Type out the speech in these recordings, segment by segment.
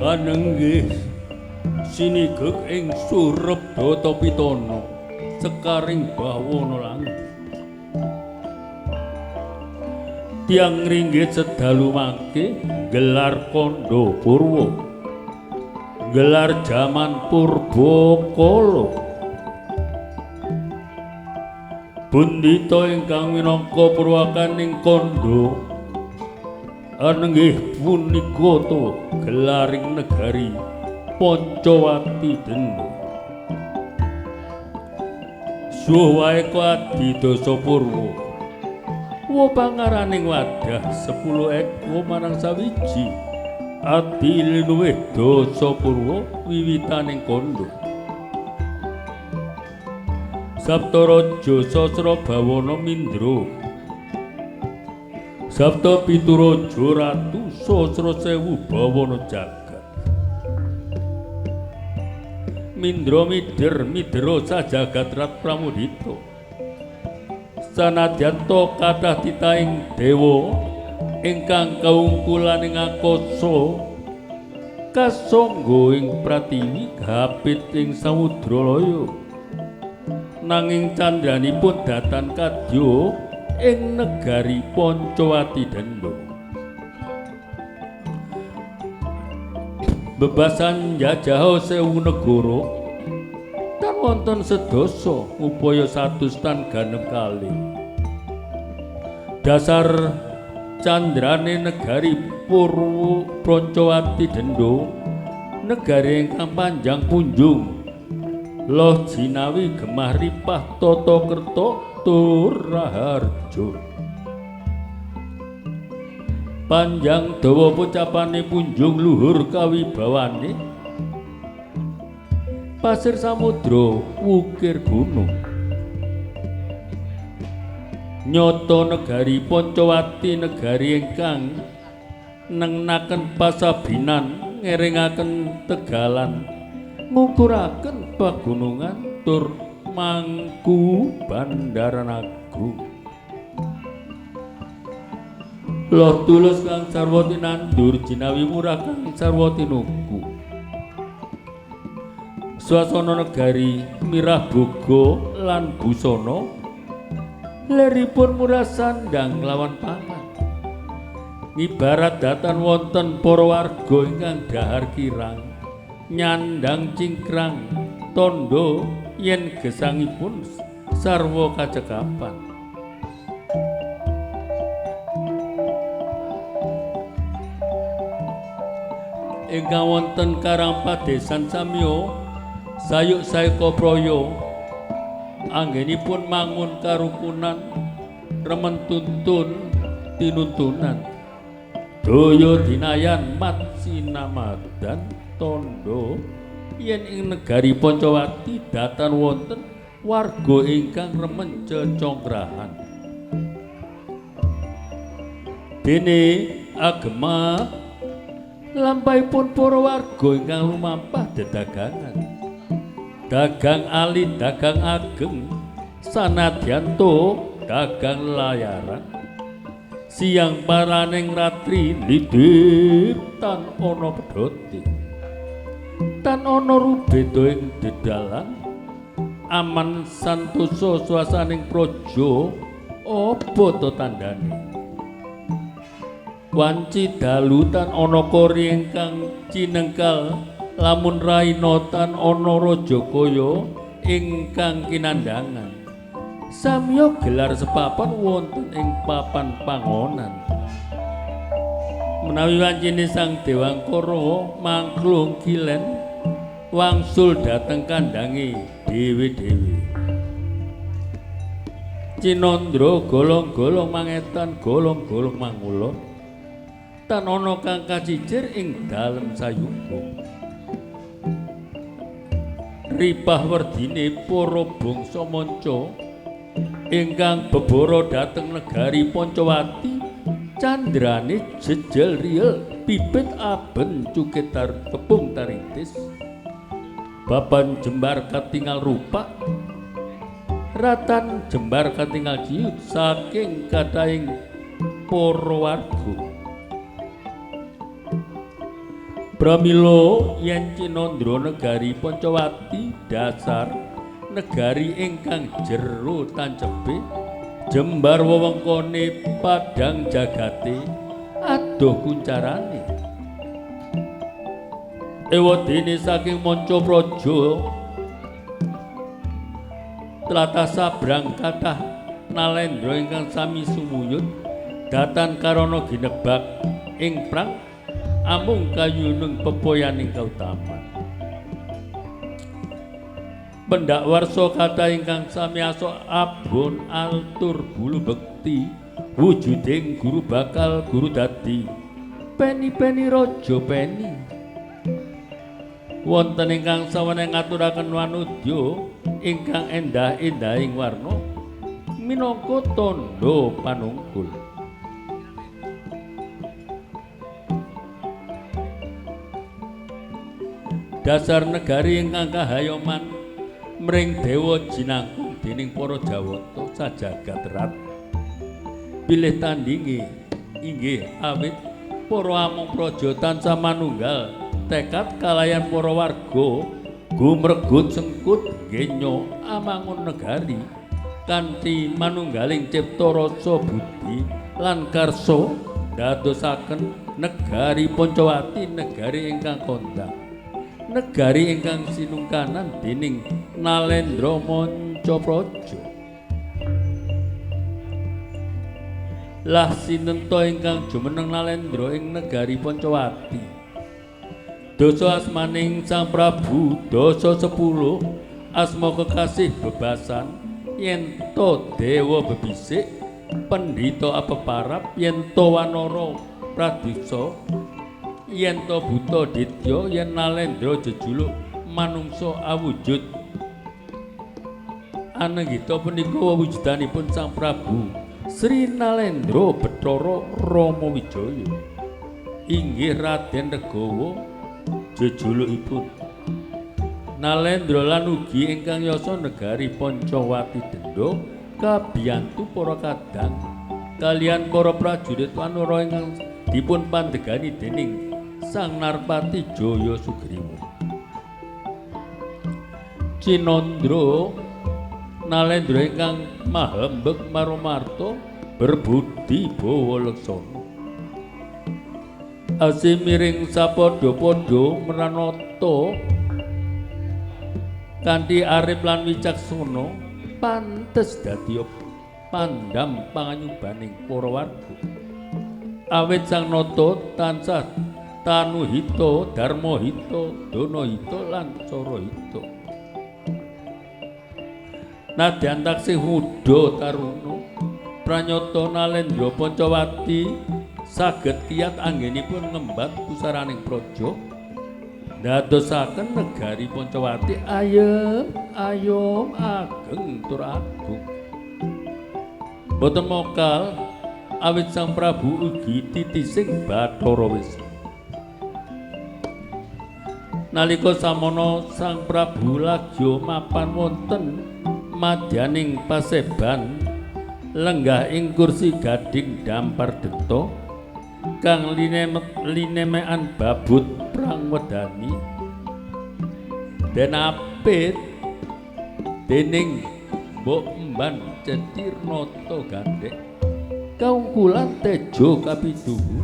Panenggih sinigek ing Surabdata Pitana sekaring bawana langit. Tiang ringgit sedalu mangke gelar Kandha Purwa, gelar jaman purbakala. Bundita ingkang minangka purwakaning Kandha anenggih punika to gelaring negari Pancawati Denda. Suwae Adidasa Purwa wa pangaraning wadah 10 eko marang sawiji adil luwih dasa purwa wiwitaning kandha. Saptaraja Sasra Bawana Mindra, Sapta Pituraja Ratu Sasra Sewu Bawana Jagat. Mindra midera sajagat rat pramudita. Sanadyan to kathah titahing dewa ingkang kaungkulaning akasa kasangga ing pratiwi kapit ing samudra laya, nanging candranipun datan kadya ing negari Pancawati Denda. Bebasan njajaha 1000 negara tan wonten sedasa upaya 100 tan ganem kalih. Dasar candrane negari Purwa Pancawati Denda, negari ingkang panjang punjung loh jinawi gemah ripah tata kerta tur raharja. Panjang dawa pocapane punjung luhur kawibawane, pasir samudra wukir gunung. Nyoto negari Pancawati negari ingkang nengnaken pasabinan, ngeringaken tegalan, ngukuraken pagunungan tur mangku bandaran agung. Loh tulus kang sarwa tinandur jinawi murah kang sarwa tinuku. Swasana negari mirah boga lan busana, leripun murah sandang lawan pangan. Ibarat datan wonten para warga ingkang dahar kirang, nyandang cingkrang tondo yen gesangipun sarwa kacekapan. Ingkang wonten karang padesan samya sayuk saeka praya, anggenipun mangun karukunan, remen tuntun tinuntunan, daya dinayan mat sinamadan tondo yen ing negari Pancawati datan wonten warga ingkang remen cecongkrahan. Dene agema lampahipun para warga ingkang lumampah dedagangan, dagang alit dagang ageng, sanadyanto dagang layaran. Siang paraning ratri lidir tan ana pedhote, tan ana rubeda ing dedalan, aman santosa suasaning praja apa to tandane. Wanci dalu tan ana kori ingkang cinengkal, lamun raina tan ana rajakaya ingkang kinandangan. Samya gelar sepapan wonten ing papan pangonan. Menawi wancine Sang Dewangkara mangklung kilen wangsul dhateng kandange dhewe-dhewe. Cinandra golong-golong mangetan, golong-golong mangulon, tan ana kang kacicir ing dalem sayuga. Ripah werdine para bangsa manca ingkang bebara dhateng negari Pancawati, candrane jejel riel, pipit aben cukitar tepung taritis, baban jembar katingal rupak, ratan jembar katingal ciut saking kathahing para warga. Pramila yen Cinandra negari Pancawati dasar negari ingkang jero tancepe jembar wewengkone padang jagate adoh kuncarane ewadene saking Mancapraja tlatah sabrang kathah Nalendra ingkang sami sumuyut datan karana ginebak ing prang amung kayunung pepoyaning kautaman pendakwarsa kathah ingkang sami asa abon altur bulu bekti wujuding guru bakal guru dadi peni-peni raja peni wonten ingkang saweneng ngaturaken wanudya ingkang endah-endahing warna minangka tandha panungkul. Dasar negari ingkang kahayoman mring dewa jinangkung dening para Jawata sajagat rat pilih tandingi inggih awit para amung praja tansah manunggal tekad kalayan para warga gumregut sengkut genya amangun negari kanthi manunggaling cipta rasa budi lan karsa dadosaken negari Pancawati negari ingkang kondang negari ingkang sinungkanan dening Nalendra Mancapraja. Lah sinenta ingkang jumeneng Nalendra ing negari Pancawati. Dasa asmaning Sang Prabu dasa 10 asma kekasih bebasan yen to dewa bebisik pendhita apeparap yen to wanara pradisa yen to buta ditya yen Nalendra jejuluk manungsa awujud ananggita punika wewujudanipun Sang Prabu Sri Nalendra Bathara Rama Wijaya inggih Raden Regawa jejulukipun Nalendra lan ugi ingkang yasa negari Pancawati Denda kabiyantu para kadang kalian para prajurit wanara ingkang dipun pandegani dening Sang Narpati Jaya Sugriwa. Cinandra Nalendra ingkang mahembek maromarta berbudi bawa leksana asimiring sapadha-padha meranata kanthi arep lan wicaksana pantes dadi pandam panganyubaning para warga awit Sang Nata tansah tanuhita dharmahita danahita lan carahita nadyan taksih muda taruna pranyata Nalendra Pancawati saged kiyat anggenipun ngembat pusaraning praja dadosaken negari Pancawati ayem ageng tur agung boten mokal awit Sang Prabu ugi titising Bathara Wisnu nalika samana Sang Prabu lagya mapan wonten madyaning paseban lenggah ing kursi gading dampar denta kang linemekan babut prang wedani den apit dening Mbok Emban Cetirnata Gandhek kaungkulan tejo kapiduhu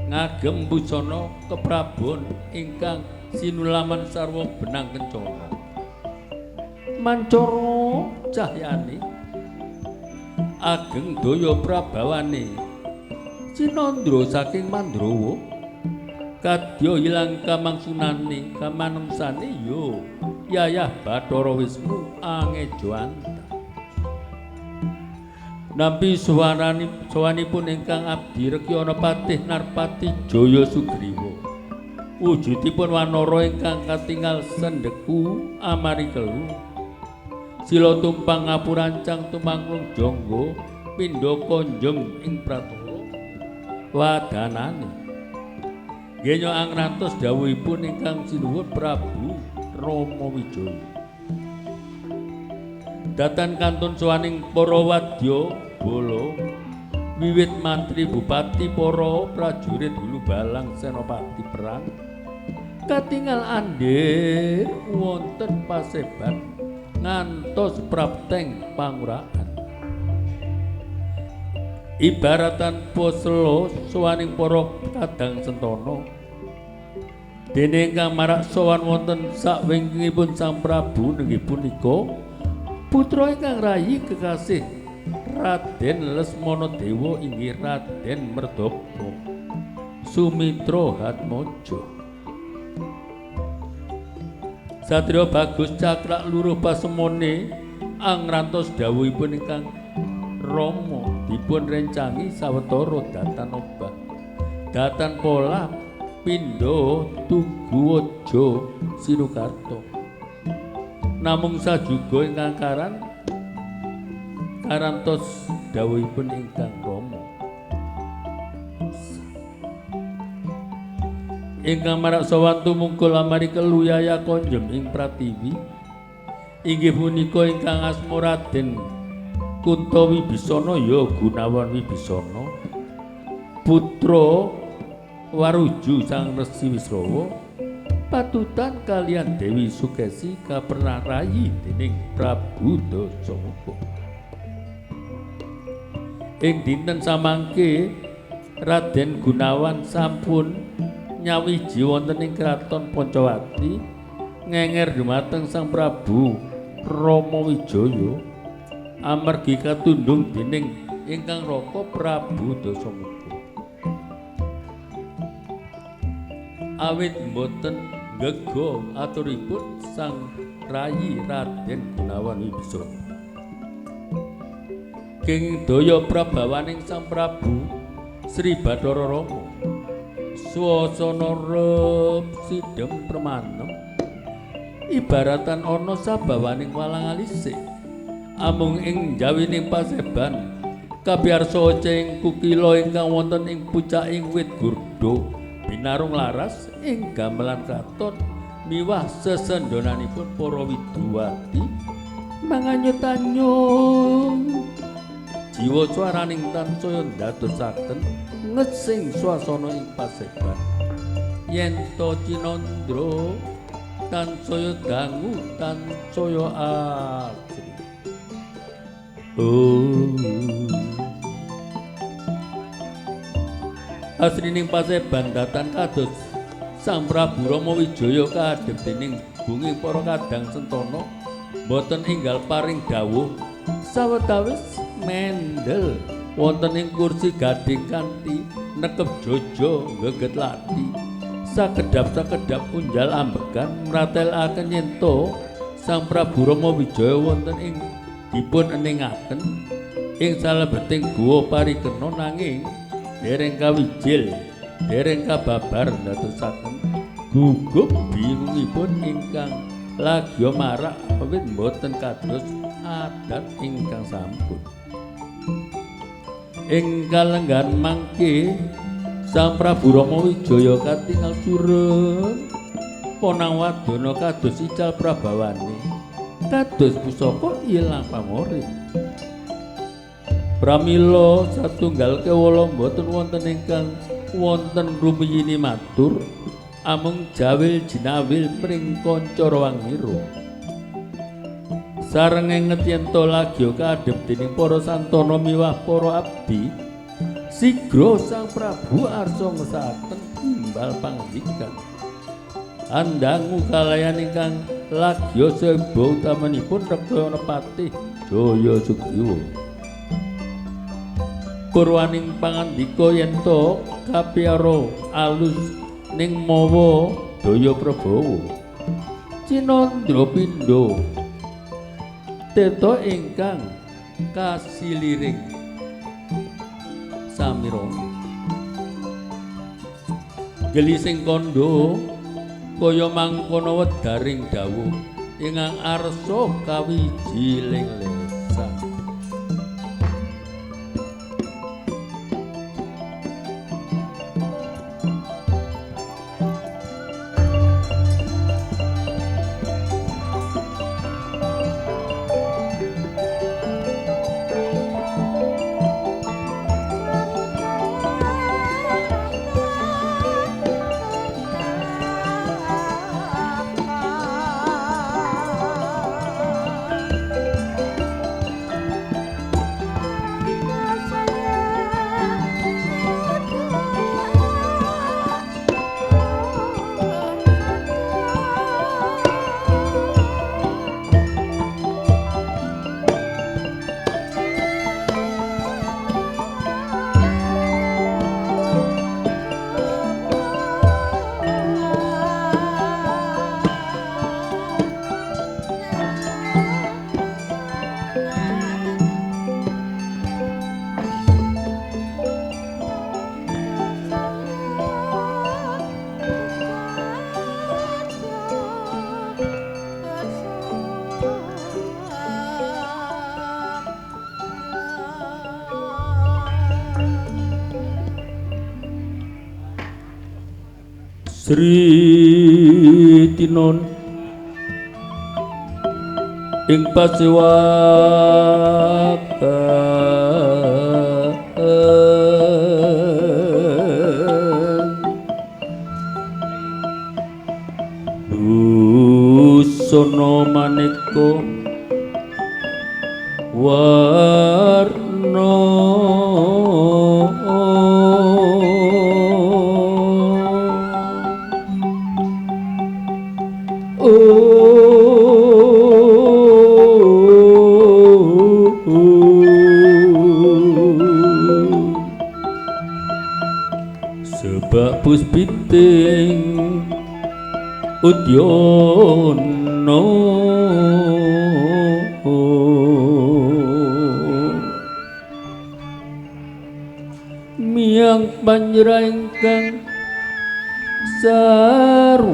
ngagem busana keprabon ingkang sinulaman sarwa benang kencana mancara cahyane ageng daya prabawane Cinandra saking Mandrawa kadya ilang kamangsunane kamanemsane yo Yayah Bathara Wisnu angejoanta nampi sawanipun ingkang abdi rekyana Patih Narpati Jaya Sugriwa wujudipun wanara ingkang katingal sendeku amari kelu sila tumpang ngapurancang tumanglung jangga pindha konjeng ing pratara wadanane genya angrantos dawuhipun ingkang sinuwun Prabu Rama Wijaya datan kantun sawaning para wadya bala wiwit mantri bupati para prajurit hulu balang senopati perang katingal andir wonten paseban ngantos prapteng pangurahan ibaratan poselo sowaning para kadang sentana dene ingkang marak sowan wonten sakwingkingipun Sang Prabu nenggih punika putra ingkang rayi kekasih Raden Lesmana Dewa inggih Raden Merdapa Sumitra Hatmaja. Satria bagus cakrak luruh pasemone angrantos dawuhipun ingkang Rama dipun rencangi sawetara datan obah. Datan pola pindha Tuguwaja Sinukarta. Namung sajuga ingkang karantos dawuhipun ingkang Rama. Ingkang marak sowan tumungkul amari keluyaya konjem ing Pratiwi inggih punika ingkang asma Raden Kuntawibisana ya Gunawan Wibisana putra Waruju Sang Resi Wisrawa patutan kalian Dewi Sukesi kapernah rayi dening Prabu Dasamuka. Ing dinten samangke Raden Gunawan sampun nyawiji wonten ing kraton Pancawati ngenger dhumateng Sang Prabu Rama Wijaya amargi katundung dening ingkang Raka Prabu Dasamuka. Awit mboten ngego aturipun Sang Rayi Raden Gunawan Wibisana. King daya prabawaning Sang Prabu Sri Bathara Rama swasana rep sidhem permanem ibaratan ana sabawaning walang alisik amung ing jawining paseban kabiarsa ing kukila ingkang wonten ing pucaking wit gurda binarung laras ing gamelan kraton miwah sesendhonanipun para widuwati manganyut-anyut jiwa swaraning tansaya ndadosaken ngesing swasana ing paseban yen to Cinandra tansaya dangu tansaya asri. Asrining paseban datan kados Sang Prabu Rama Wijaya kaadhep dening bunging para kadang sentana boten enggal paring dawuh sawetawis mendel wonten ing kursi gading kanthi nekep jojo geget lati sakedap-sakedap unjal ambekan mratelaken yen to Sang Prabu Rama Wijaya wonten ing dipun eningaken ing salebeting guwa parikena nanging dereng kawijil dereng kababar ndadosaken gugup bingungipun ingkang lagya marak awit boten kados adat ingkang sampun. Ing kalenggan mangke Sang Prabu Rama Wijaya katingal surem ponang wadana kados ical prabawane kados pusaka ilang pamorih. Pramila satunggal kewala boten wonten ingkang wonten rumiyini matur amung jawil jinawil pring kanca Rawangiro. Sarengenget yen to lagya kaadhep dening para santana miwah para abdi sigra Sang Prabu arsa ngesakaken timbal pangandikan andangu kalayan ingkang lagya seba utamanipun Regana Patih Jaya Sugriwa. Purwaning pangandika yen to kapiara alus ning mawa daya Prabawa Cinandra pindha teta ingkang kasiliring samira gelising kandha kaya mangkono wedaring dawuh ingkang arsa kawijiling lesan. Sri Tinon ing pasewakan busana maneka warna sebab puspiting Udyana miang panjra ingkang sarwa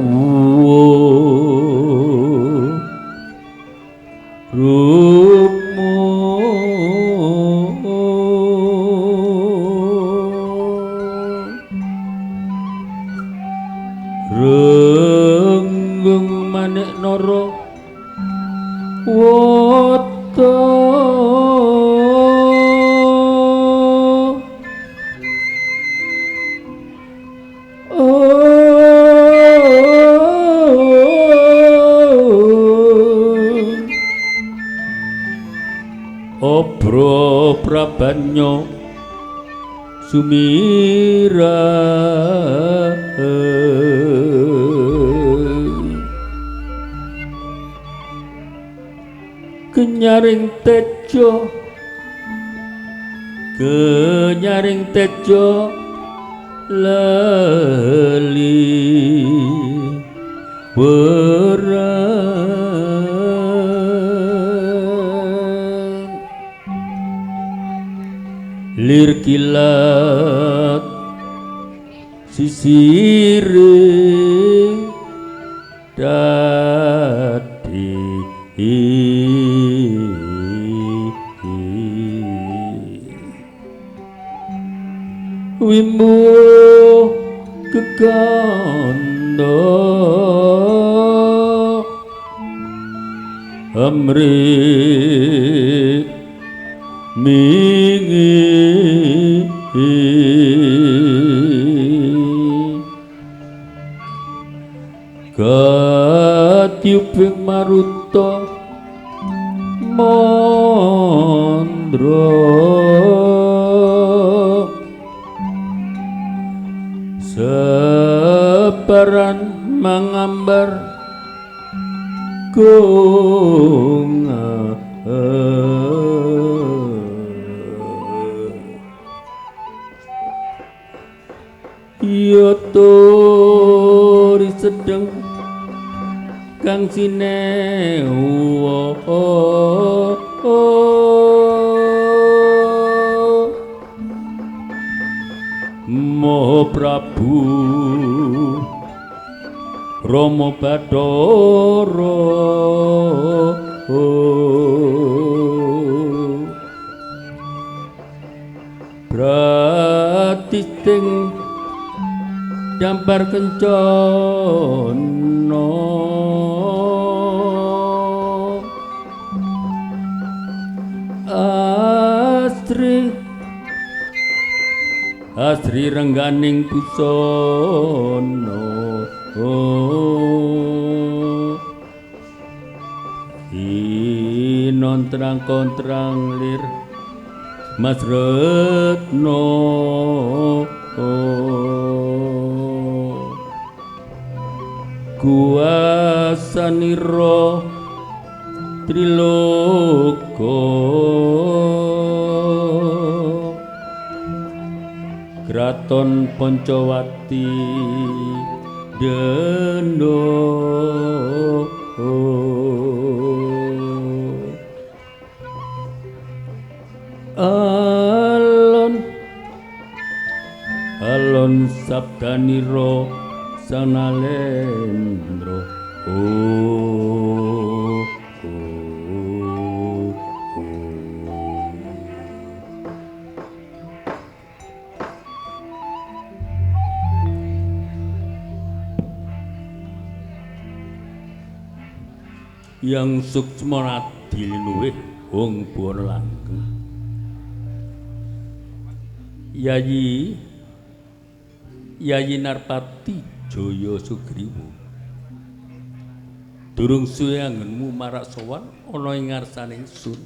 rukma renggeng manik nara wata obro prabanyo sumira kenyaring tejo lali weran lir kilat sisiring dadi wimbo kekanda amri mingi katiuping maruta mandra separan mangambar kunga yotori sedeng kang sinewa Maha Prabu Rama Bathara pratisting dampar kencana Asri rengganing busana inontrang kontrang lir Mas Retno kuasanira Triloka Kraton Pancawati Dendo alon sabdaniro sanalendra yang suksma diluwih wong buana langgeng. Yayi Narpati Jaya Sugriwa, durung suwe anggenmu marak sowan ana ing ngarsaning sun,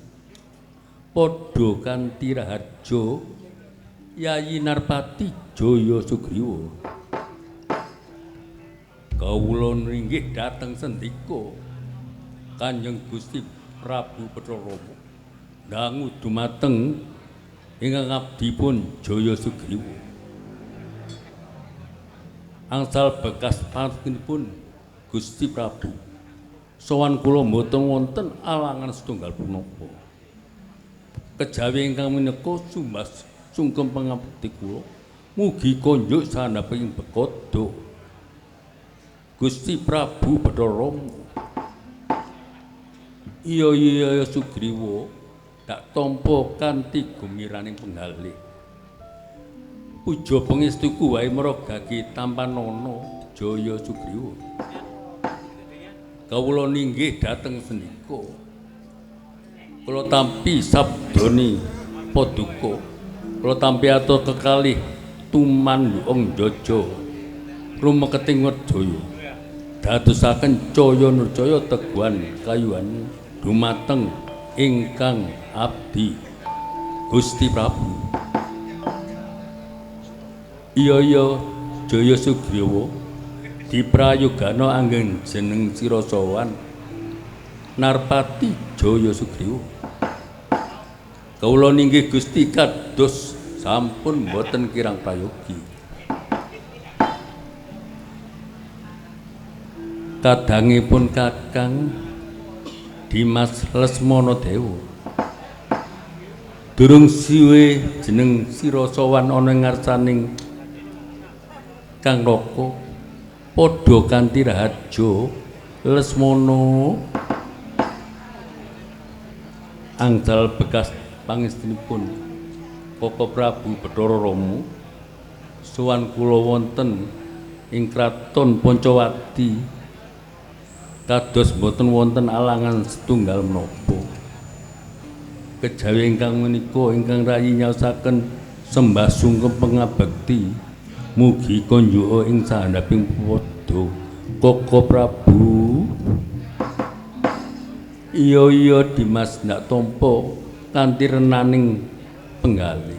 padha kanthi raharja Yayi Narpati Jaya Sugriwa. Kawula ringgih dhateng sendika Kanjeng Gusti Prabu Bathara dangu dumateng ingkang abdipun Jaya Sugriwa. Angsal bekas panjenenganipun Gusti Prabu sowan kula mboten wonten alangan setunggal punapa. Kejawi ingkang menika sumbas sungkem pangabekti kula mugi konjuk sandhaping bekodo Gusti Prabu Bathara. Iya Sugriwa dak tampa kanthi gumiraning penggalih. Puja pangestuku wae maragagi tampanana Jaya Sugriwa. Kawula ninggih dhateng sendika. Kula tampi sabdane paduka. Kula tampi atur kekalih tumandung jaja rumeketing wedaya. Dadosaken caya nurcaya teguhan kayuhan dumateng ingkang abdi Gusti Prabu. Iya Jaya Sugriwa diprayogana anggen jeneng sira sowan Narpati Jaya Sugriwa. Kawula ninggih Gusti kados sampun boten kirang prayogi. Kadangipun Kakang Dimas Lesmana Dewa durung siwe jeneng sira sowan ana ngarsaning Kang Raka padha kanthi raharja Lesmana angsal bekas pangestunipun Koko Prabu Bathara Rama sowan kula wonten ing kraton Pancawati kados boten wonten alangan setunggal menapa. Kejawi ingkang menika ingkang rayi nyaosaken sembah sungkem pangabekti mugi konjuka ing sandhaping padha Koko Prabu. Iya Dimas ndak tampa kanthi renaning penggalih.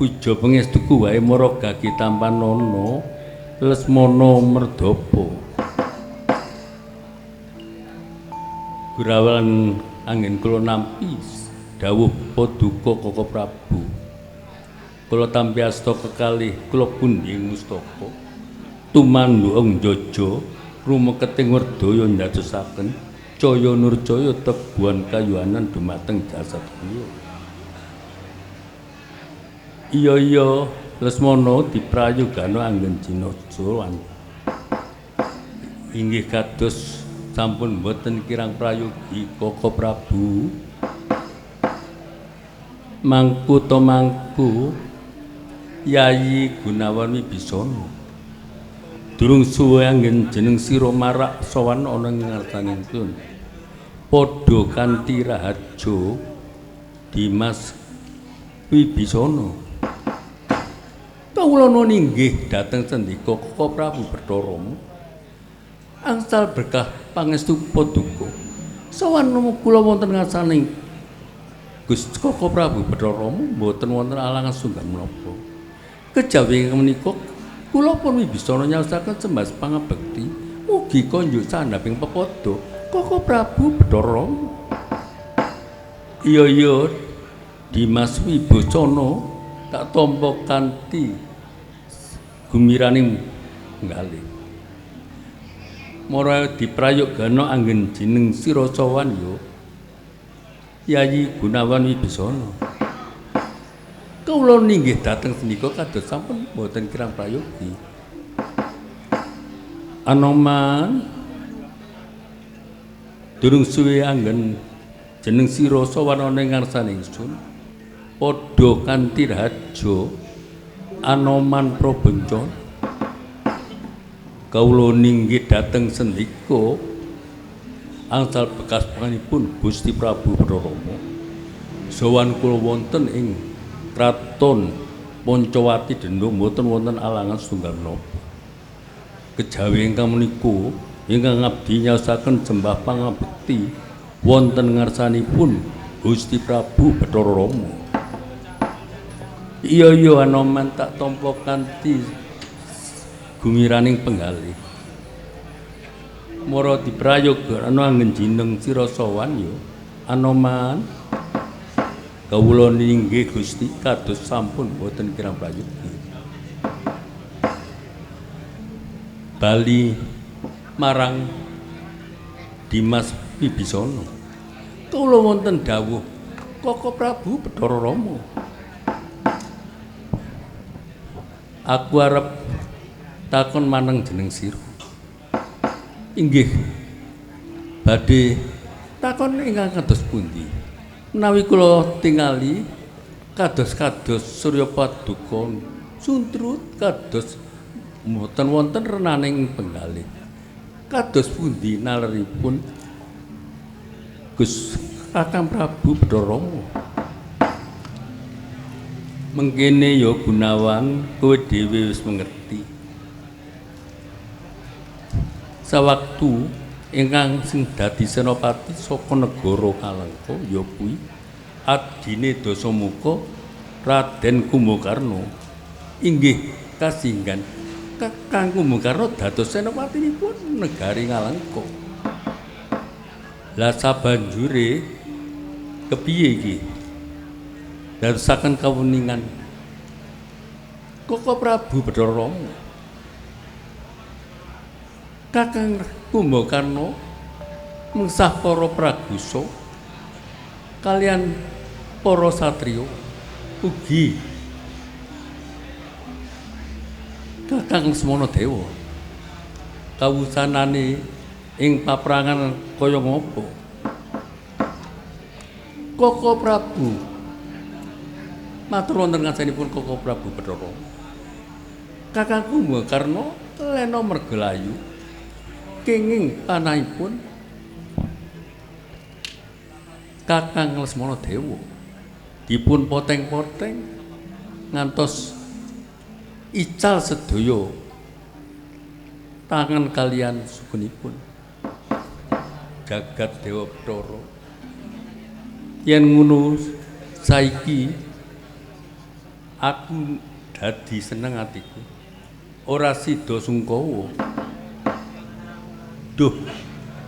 Puja pangestuku wae maragagi tampanana Lesmana Merdapa. Gurawan anggen kula nampi dawuh paduka Koko Prabu. Kula tampi asta kekalih kula pundi mustaka tumandung jaja rumeketing wedaya ndadosaken caya nurcaya teguhan kayuhanan dumateng jasad kula. Iya Lesmana diprayogana anggen jinaja inggih kados sampun boten kirang prayogi Koko Prabu. Mangku Yayi Gunawan Wibisana durung suwe anggen jeneng sira marak sowan ana ing ngarsanipun padha kanthi raharja Dimas Wibisana. Kawula ninggih dhateng sendika Koko Prabu Bathara angsal berkah pangestu paduka sowan kula wonten ngarsaning Gusti Koko Prabu Bathara mboten wonten alangan sunggan menapa. Kejawi menika kula pun wibisana nyaosaken sembah pangabekti mugi konjuk sandhaping pepodo Koko Prabu Bathara. Iya Dimas Wibisana tak tampa kanthi gumiraning penggalih. Mora diprayogana anggen jeneng sira sowan Yayi Gunawan Wibisana. Kawula ninggih dhateng senika kados sampun boten kirang prayogi. Anoman durung suwe anggen jeneng sira sowan ana ing ngarsaning ingsun padha kanthi raharja Anoman Prabenca. Kawula ninggih dhateng sendika angsal bekas panganipun Gusti Prabu Bathara sowan kula wonten ing kraton Pancawati Dendha mboten wonten alangan setunggal menapa. Kejawi ingkang menika ingkang abdi nyaosaken sembah pangabekti wonten ngarsanipun Gusti Prabu Bathara Rama. Iya Anoman tak tampa kanthi gumiraning penggalih. Mara diprayoga ana anggen jineng sira sowan ya Anoman. Kawula ninggih Gusti kados sampun boten kirang prayogi. Bali marang Dimas Wibisana. Kawula wonten dawuh Koko Prabu Bathara Rama. Aku arep takon maneng jeneng sira. Inggih. Badhe takon ingkang kados pundi? Menawi kula tingali kados-kados Surya Paduka suntrut kados mboten wonten renaning penggalih. Kados pundi naleripun Gus Kakang Prabu Bathara Rama? Mengkene ya Gunawan kowe dhewe wis mengerti. Sawaktu ingkang sing dadi senopati saka negara Kalengka ya kuwi adine Dasamuka Raden Kumbakarna. Inggih kasinggan Kakang Kumbakarna dados senopatinipun negari Kalengka. Lah sabanjure kepiye iki? Dadosaken kawuningan Koko Prabu Bathara Rama. Kakang Kumbakarna mengsah para pragusa kalian para satriya ugi Kakang Semanadewa kawusanane ing paprangan kaya ngapa? Koko Prabu matur wonten ngasanipun Koko Prabu Bathara. Kakang Kumbakarna lena mergelayu kenging panahipun Kakang Lesmana-Dewa dipun poteng-poteng ngantos ical sedaya tangan kalian sukunipun jagat Dewa Bathara. Yen ngono saiki aku dadi seneng atiku ora sida sungkawa. Duh,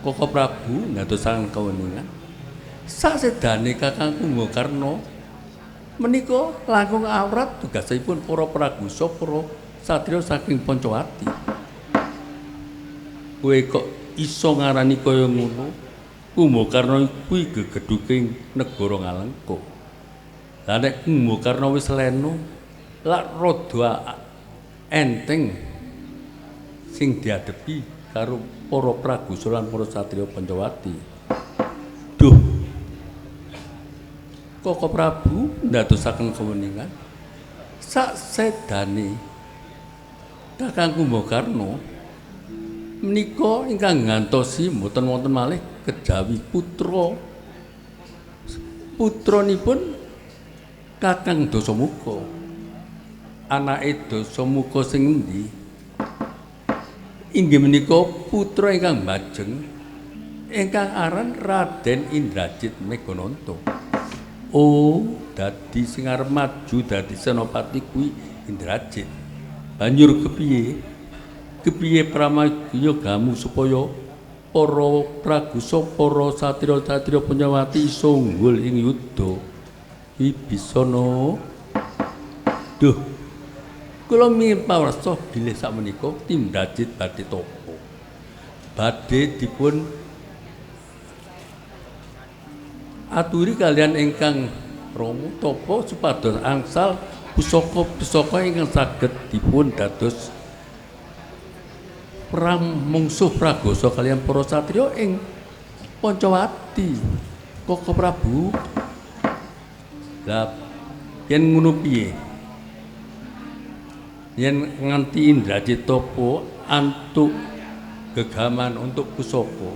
Koko Prabu ndadosaken kaweningan. Sasedane Kakang Kumbakarna menika langkung awrat tugasipun para pragusa para satriya saking Pancawati. Kowe kok iso ngarani kaya ngono? Kumbakarna kuwi gegedhuking negara Ngalengka. Lah nek Kumbakarna wis lena, lak rada enteng sing diadepi karo para pragusa lan para satriya Pancawati. Duh. Koko Prabu ndadosaken keweningan sasedane Kakang Kumbakarna menika ingkang ngantosi mboten wonten malih kejawi putranipun Kakang Dasamuka. Anake Dasamuka sing endi? Inggih menika putra ingkang bajeng ingkang aran Raden Indrajit Megananta. Oh, dadi sing arep maju dadi senopati kuwi Indrajit. Banjur kepiye? Kepiye pramagya gamu supaya para pragusa para satriya-satriya Pancawati iso unggul ing yudha? Wibisana. Duh. Kula mingin pawarsa bilih sakmenika Indrajit badhe tapa. Badhe dipun aturi kalian ingkang Rama tapa supados angsal pusaka-pusaka ingkang saged dipun dados perang mungsuh pragosa kalian para satriya ing Pancawati. Koko Prabu. Lah yen ngono piye? Yen nganti Indrajit tapa antuk gegaman untuk pusaka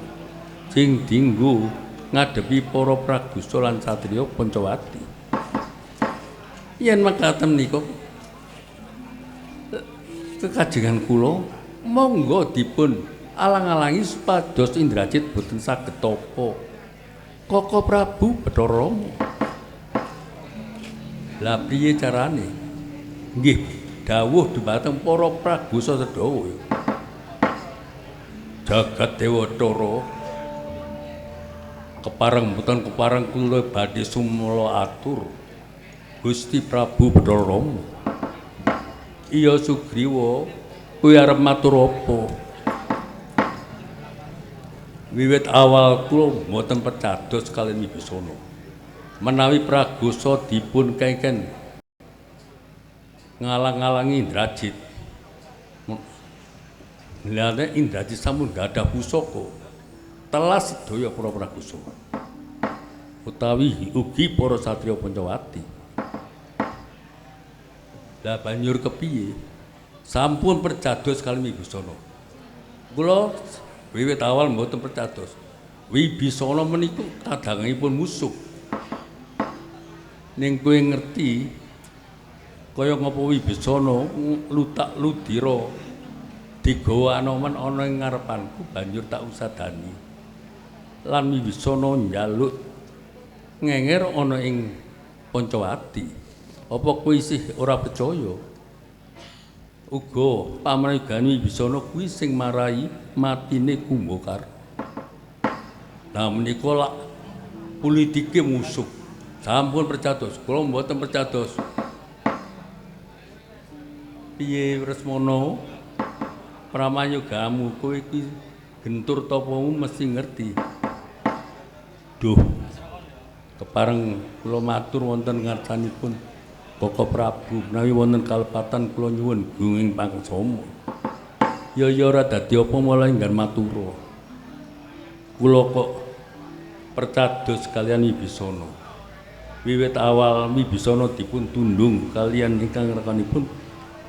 sing dienggo ngadepi para pragusa lan satriya Pancawati. Yen mekaten menika kekajengan kula monggo dipun alang-alangi supados Indrajit boten saged tapa Koko Prabu Bathara Rama. Lah piye carane? Nggih, dawuh dhumateng para pragusa Sedawa. Jagat Dewa Bathara kepareng boten kepareng kula badhe sumela atur Gusti Prabu Bathara Rama. Iya Sugriwa, kowe arep matur apa? Wiwit awal kula mboten percados kaliyan Wibisana. Menawi pragusa dipun kengken ngalang-alangi Indrajit. Lha Indrajit sampun gadah pusaka. Telas sedaya para pragusa. Utawi ugi para satriya Pancawati. Lah banjur kepiye? Sampun percados kaliyan Wibisana. Kula wiwit awal mboten percados. Wibisana menika kadangipun musuh. Ning kowe ngerti kaya ngapa Wibisana lutak ludira digawa Anoman ana ing ngarepanku banjur tak usadani. Lan Wibisana njaluk ngenger ana ing Pancawati. Apa kowe isih ora percaya? Uga pamrigani Wibisana kuwi sing marai matine Kumbakar. Nah menika lak politike musuh. Sampun percados, kula mboten percados. Piye Resmana? Pramayagamu kowe iki gentur tapamu mesti ngerti. Duh. Kepareng kula matur wonten ngarsanipun Koko Prabu menawi wonten kalepatan kula nyuwun gunging pangsama. Ya ora dadi apa malah enggan matura. Kula kok percados kaliyan Wibisana. Wiwit awal Wibisana dipun tundung kaliyan ingkang rekanipun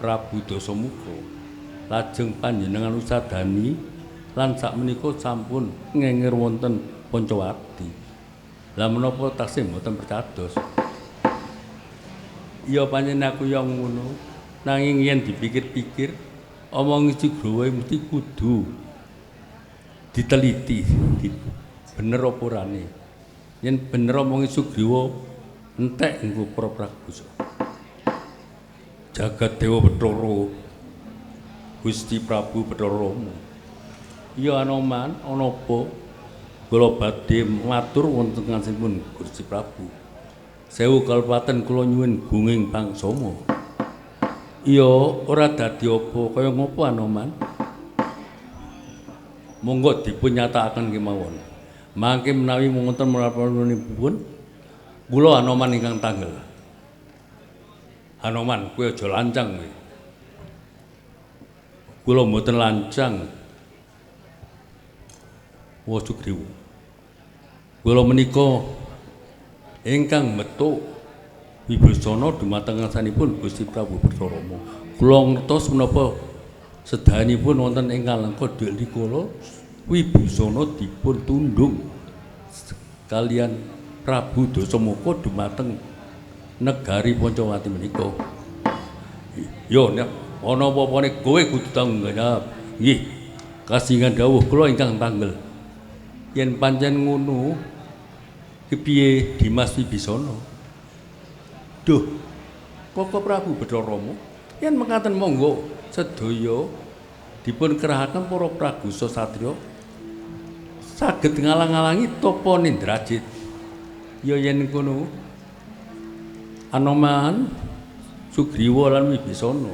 Prabu Dasamuka. Lajeng panjenengan usadani lan sakmenika sampun ngenger wonten Pancawati. Lah menapa taksih mboten percados? Ya pancen aku yo ngono. Nanging yen dipikir-pikir omong Sugrawa mesti kudu diteliti. Bener apa orane? Yen bener omong Sugrawa entek engko para pragusa. Jagat Dewa Bathara Gusti Prabu Bathara Rama. Ya Anoman ana apa? Kula badhe matur wonten ngasinipun Gusti Prabu. Sewu kalepatan kula nyuwun gunging pangsama. Iya ora dadi apa kaya ngopo Anoman? Monggo dipun nyatakaken kemawon. Mangke menawi wonten menapa-menapun kula Anoman ingkang tanggel. Anoman, kowe aja lancang kowe. Kula mboten lancang. Wa Sugriwa. Kula menika ingkang metu Wibisana dumateng ngarsanipun Gusti Prabu Bathara Rama. Kula ngertos menapa sedayanipun wonten ing Kalengka dhelih kula Wibisana dipun tundung kaliyan Prabu Dasamuka dumateng negari Pancawati menika. Yo nek ana apa-apane kowe kudu tanggung jawab. Nggih. Kasinggan dawuh kula ingkang tanggel. Yen pancen ngono kepiye Dimas Wibisana? Duh. Koko Prabu Bathara Rama yen mekaten monggo sedaya dipun kerahaken para pragusa satriya saged ngalang-alangi tapa Indrajit. Ya yen kono Anoman, Sugriwa lan Wibisana.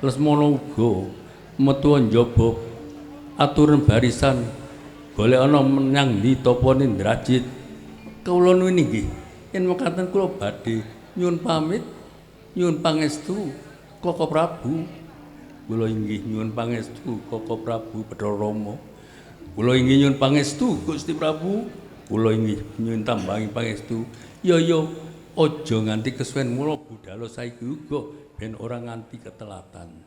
Lesmana uga metu njaba aturan barisan golek ana menyang ndi tapa Indrajit. Kula nuwun nggih, yen mekaten kula badhe nyuwun pamit, nyuwun pangestu Koko Prabu. Kula inggih nyuwun pangestu Koko Prabu Bathara Rama. Kula inggih nyuwun pangestu Gusti Prabu. Kula inggih nyuwun tambahi pangestu. Ya aja nganti kesuwen mula budhal saiki uga ben ora nganti ketelatan.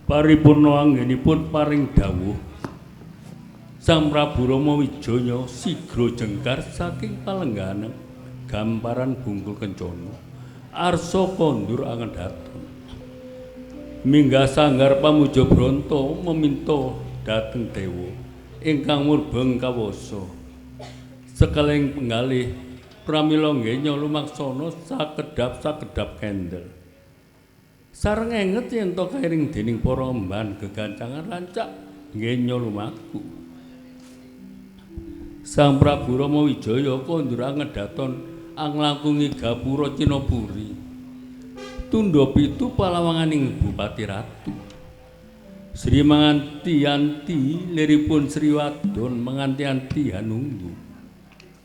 Paripurna anggenipun paring dawuh Sang Prabu Rama Wijaya sigra jengkar saking palenggahan gamparan bungkul kencana arsa kondur angedhaton minggah sanggar pamuja Branta meminta dhateng dewa ingkang murbeng kawasa sekeleng penggalih pramila nggenya lumaksana sakedhap-sakedhap kendel sareng enget yen to kairing dening para emban gegancangan rancak nggenya lumaku Sang Prabu Rama Wijaya kondur angedhaton anglangkungi gapura Cinapuri. Tundha pitu palawanganing Bupati Ratu. Sri Manganti-anti liripun Sri Wadon Manganti-anti Hanunggu.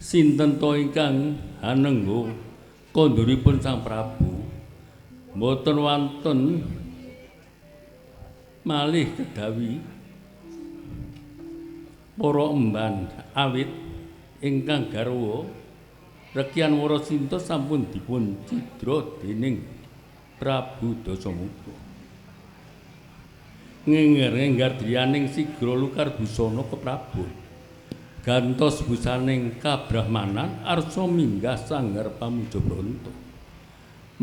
Sinten to ingkang hanengga konduripun Sang Prabu? Mboten wonten malih kedawi para emban awit ingkang garwa Rekyan Warasinta sampun dipun cidra dening Prabu Dasamuka. Ngengger driyaning sigra lukar busana keprabon. Gantos busaning kabrahmanan arsa minggah sanggar pamuja Branta.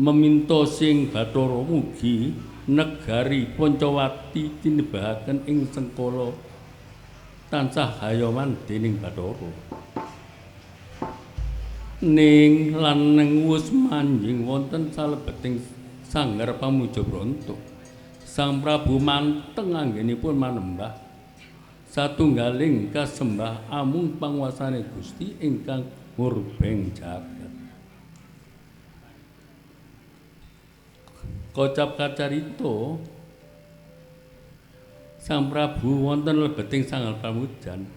Meminta sing Bathara mugi negari Pancawati tinebahaken ing sengkala tansah hayawan dening Bathara. Ning laneng wus manjing wonten salebeting sanggar pamuja Branta. Sang Prabu manteng anggenipun manembah satunggaling kasembah amung panguwasane Gusti ingkang murbeng jagat. Kocap kacarita Sang Prabu wonten lebeting sanggal pamujan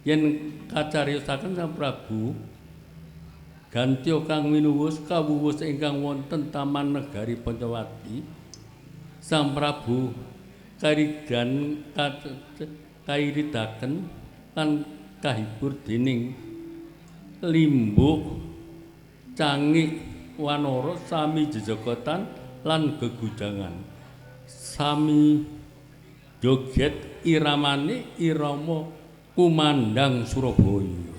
yen kacariyosaken Sang Prabu Gantya kang minuwus kawuwus ingkang wonten taman negari Pancawati Sang Prabu kairidaken lan kahibur dening limbuk cangik wanara sami jejogotan lan gegujangan sami joget iramane irama kumandang Surabaya.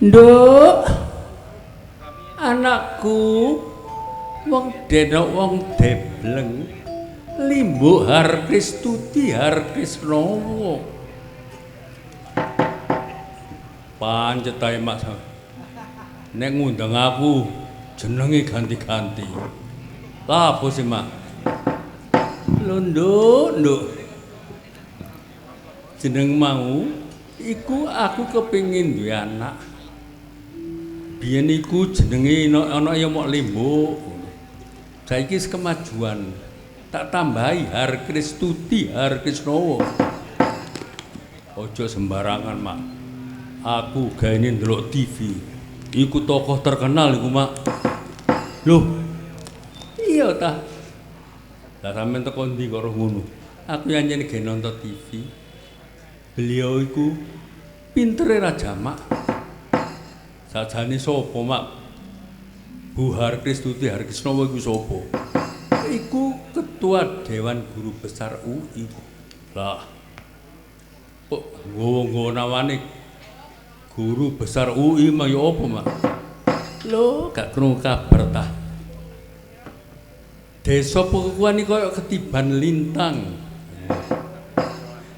Nduk, anakku, wong dena wong debleng, Limbo Harkristuti Harkrisnowo. Pancet ae Mas. Nek ngundang aku jenenge ganti-ganti. Lah apa sih, Mak? Lho nduk. Jeneng mau iku aku kepengin duwe anak. Biyen iku jenenge ana ya mok Limbo. Saiki wis kemajuan. Tak tambahi Harkristuti Harkrisnowo. Ojo sembarangan, Mak. Aku gaene ndelok TV. Iku tokoh terkenal iku, Mak. Loh. Iya ta. Lah sampean teko ndi karo ngono? Aku anjen ge nonton TV. Beliau iku pintere ra jamak. Sajane sapa, Mak? Bu Harkristuti Harkrisnowo iku sapa? Iku ketua Dewan Guru Besar UI. Lah. Kok nggowo nawane Guru Besar UI mah ya apa, Mak? Lho, gak krungu kabar ta. Desa Pekukuhan iki koyo ketiban lintang.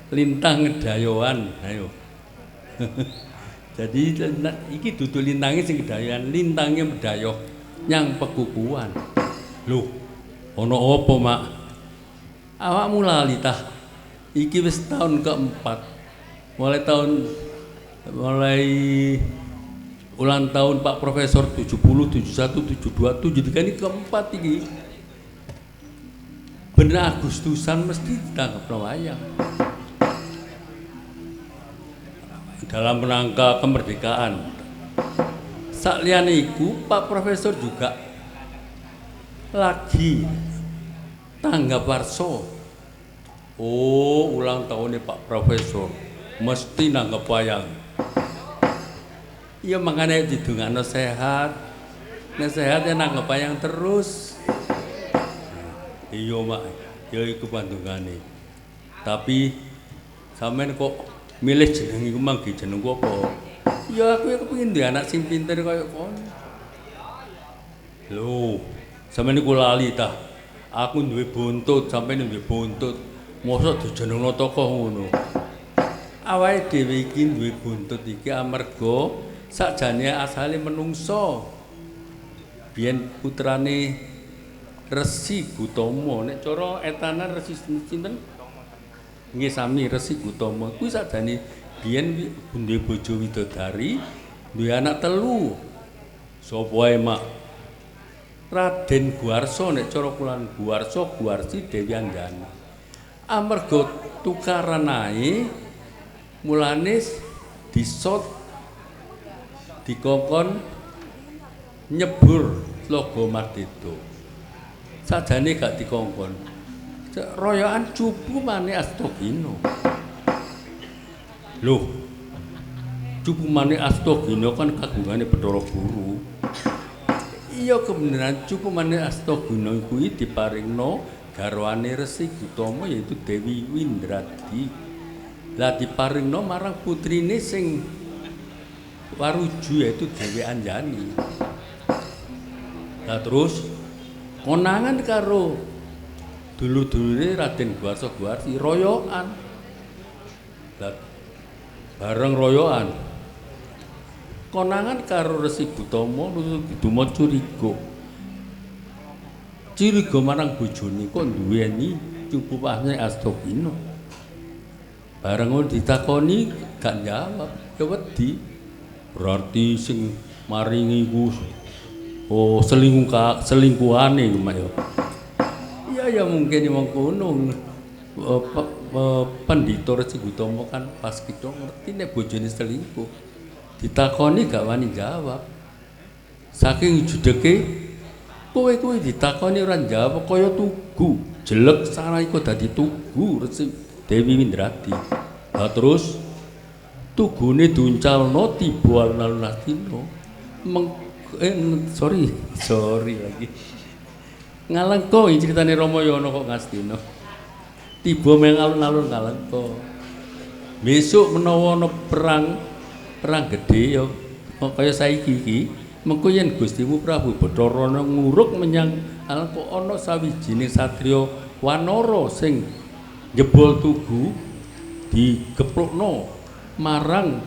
Lintang ngedayoan, ayo. Jadi iki dudu lintange sing kedayoan, lintange medayok nyang Pekukuhan. Loh, ana apa, Mak? Awakmu lali tah. Iki wis tahun keempat. Mulai ulang tahun Pak Profesor 70, 71, 72, 73 ini keempat iki. Bener Agustusan mesti ditangkap wayang. Dalam rangka kemerdekaan. Sakliyane iku Pak Profesor juga lagi tanggap warso. Oh, ulang tahunnya Pak Profesor mesti nanggap wayang. Iya makanya didungakno sehat. Nek sehat ya nanggap wayang terus. Iya, Mak. Ya iku pandungane. Tapi sampean kok milih jeneng iku mangke jenengku apa? Ya aku ya kepengin duwe anak sing pinter kaya kono. Lho, sampeyan niku lali ta. Aku duwe buntut, sampeyan duwe buntut. Mosok dijenengno tokoh ngono. Awake dhewe iki duwe buntut iki amarga sakjane asale menungso. Biyen putrane Resi Gutama, nek cara etanan Resi sinten? Nggih sami Resi Gutama. Kuwi sakjane biyen duwe bojo widodari, duwe anak telu. Sapa wae, Mak? Raden Guwarso, nek cara kulan Guwarso, Guwarsi Dewi Anggani. Amarga tukaran ae mulane disot dikongkon nyebur logo Mardito. Sajane gak dikongkon. Royokan cupu mane Astagina. Loh. Cupu mane Astagina kan kagungane Bathara Guru. Iya kebenaran cupu mane Astagina kuwi diparingno garwane Resi Gutama yaitu Dewi Windradi. Lah diparingno marang putrine sing waruju yaitu Dewi Anjani. Lah terus konangan karo dulu-dulure Raden Guwarso Guwarsi royokan. Lah bareng royokan konangan karo Resi Gutama Gutama curiga marang bojone kok duweni cupu pahne Astagina. Bareng ngono ditakoni gak jawab, ya wedi. Berarti sing maringi ku selingkuhane Mak ya. Iya ya mungkin wong kono. Pandhita Resi Gutama kan pas kita ngerti nek bojone selingkuh. Ditakoni gak wani jawab. Saking judeke kowe kuwi ditakoni ora jawab kaya tugu. Jelek salah iku dadi tugu Resi Dewi Windradi. Lah terus tugune duncalno tiba alun-alun Astina. Sorry lagi. Ngalengka iki critane Ramayana kok Ngastina. Tiba meng alun-alun Ngalengka. Besok menawa ana perang gede ya kaya saiki iki mengko yen Gustimu Prabu Bathara nguruk menyang alengka ana sawijining satriya wanara sing jebol tugu digeplukno marang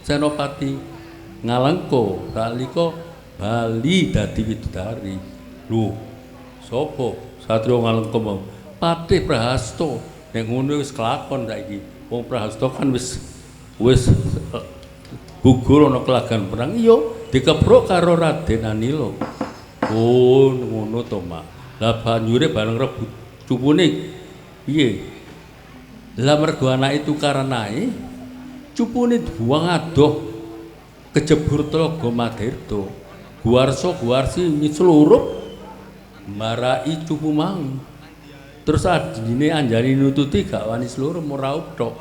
Senopati Ngalengka nalika bali dadi widodari. Lho, sapa satriya Ngalengka mau? Patih Prahasta. Nek ngono wis kelakon saiki. Wong Prahasta kan wis gugur ana kelagan perang. Iya, dikepruk karo Raden Anila. Oh, ngono to, Mak. Lah banjure bareng rebut cupune piye? Lah mergo anake tukaranae cupune dibuang adoh kejebur Tlaga Madirta. Guwarsa-guwarsi nylurup marai cupu mang. Terus adine anjani nututi gak wani slurup ora uthok.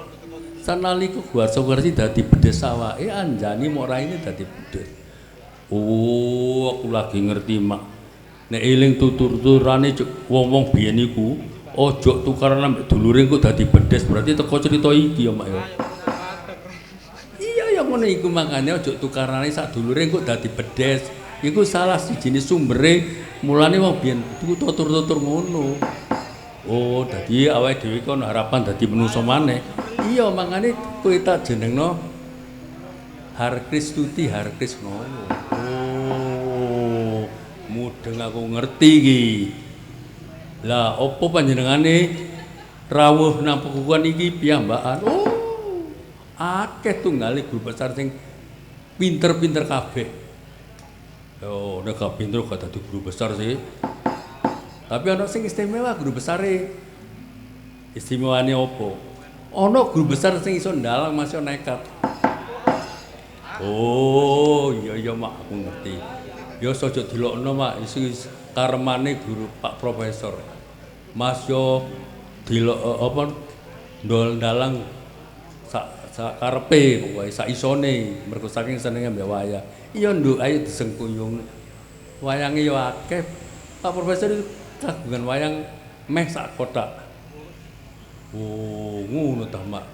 Sanalika guwarsa-guwarsi dadi bedes awake, anjani mok raine dadi bedes. Oh, aku lagi ngerti, Mak. Nek eling tutur-tuturane wong-wong biyen iku, aja tukaran ambek dulure engko dadi bedes, berarti teko cerita iki ya, Mak ya. Iya ya ngono iku makane aja tukarane sak dulure engko dadi bedes. Iku salah sijine sumbere, mulane wong biyen iku tutur-tutur ngono. Oh, dadi awake dhewe kon harapan dadi menungso maneh. Iya, makane kowe tak jenengno Harkristuti Harkrisnowo. Oh, mudeng aku ngerti iki. Lah, opo panjenengane rawuh nang pekukuhan iki piyambakan? Oh, akeh tunggale guru besar sing pinter-pinter kabeh. Oh, nek gak pinter gak dadi guru besar sih. Tapi ana sing istimewa guru besare. Istimewane opo? Ana guru besar sing iso ndalang masih nekat. Oh, iya Mak, aku ngerti. Ya aja dilokno, Mak, isi karemane guru Pak Profesor. Mas yo dilok apa ndol-ndalang sak karepe pokoke sak isone mergo saking senenge mbek wayang. Iya, Nduk, ayo disengkuyung. Wayange yo akeh. Pak Profesor kagungan wayang meh sak kotak. Oh, ngono ta, Mak.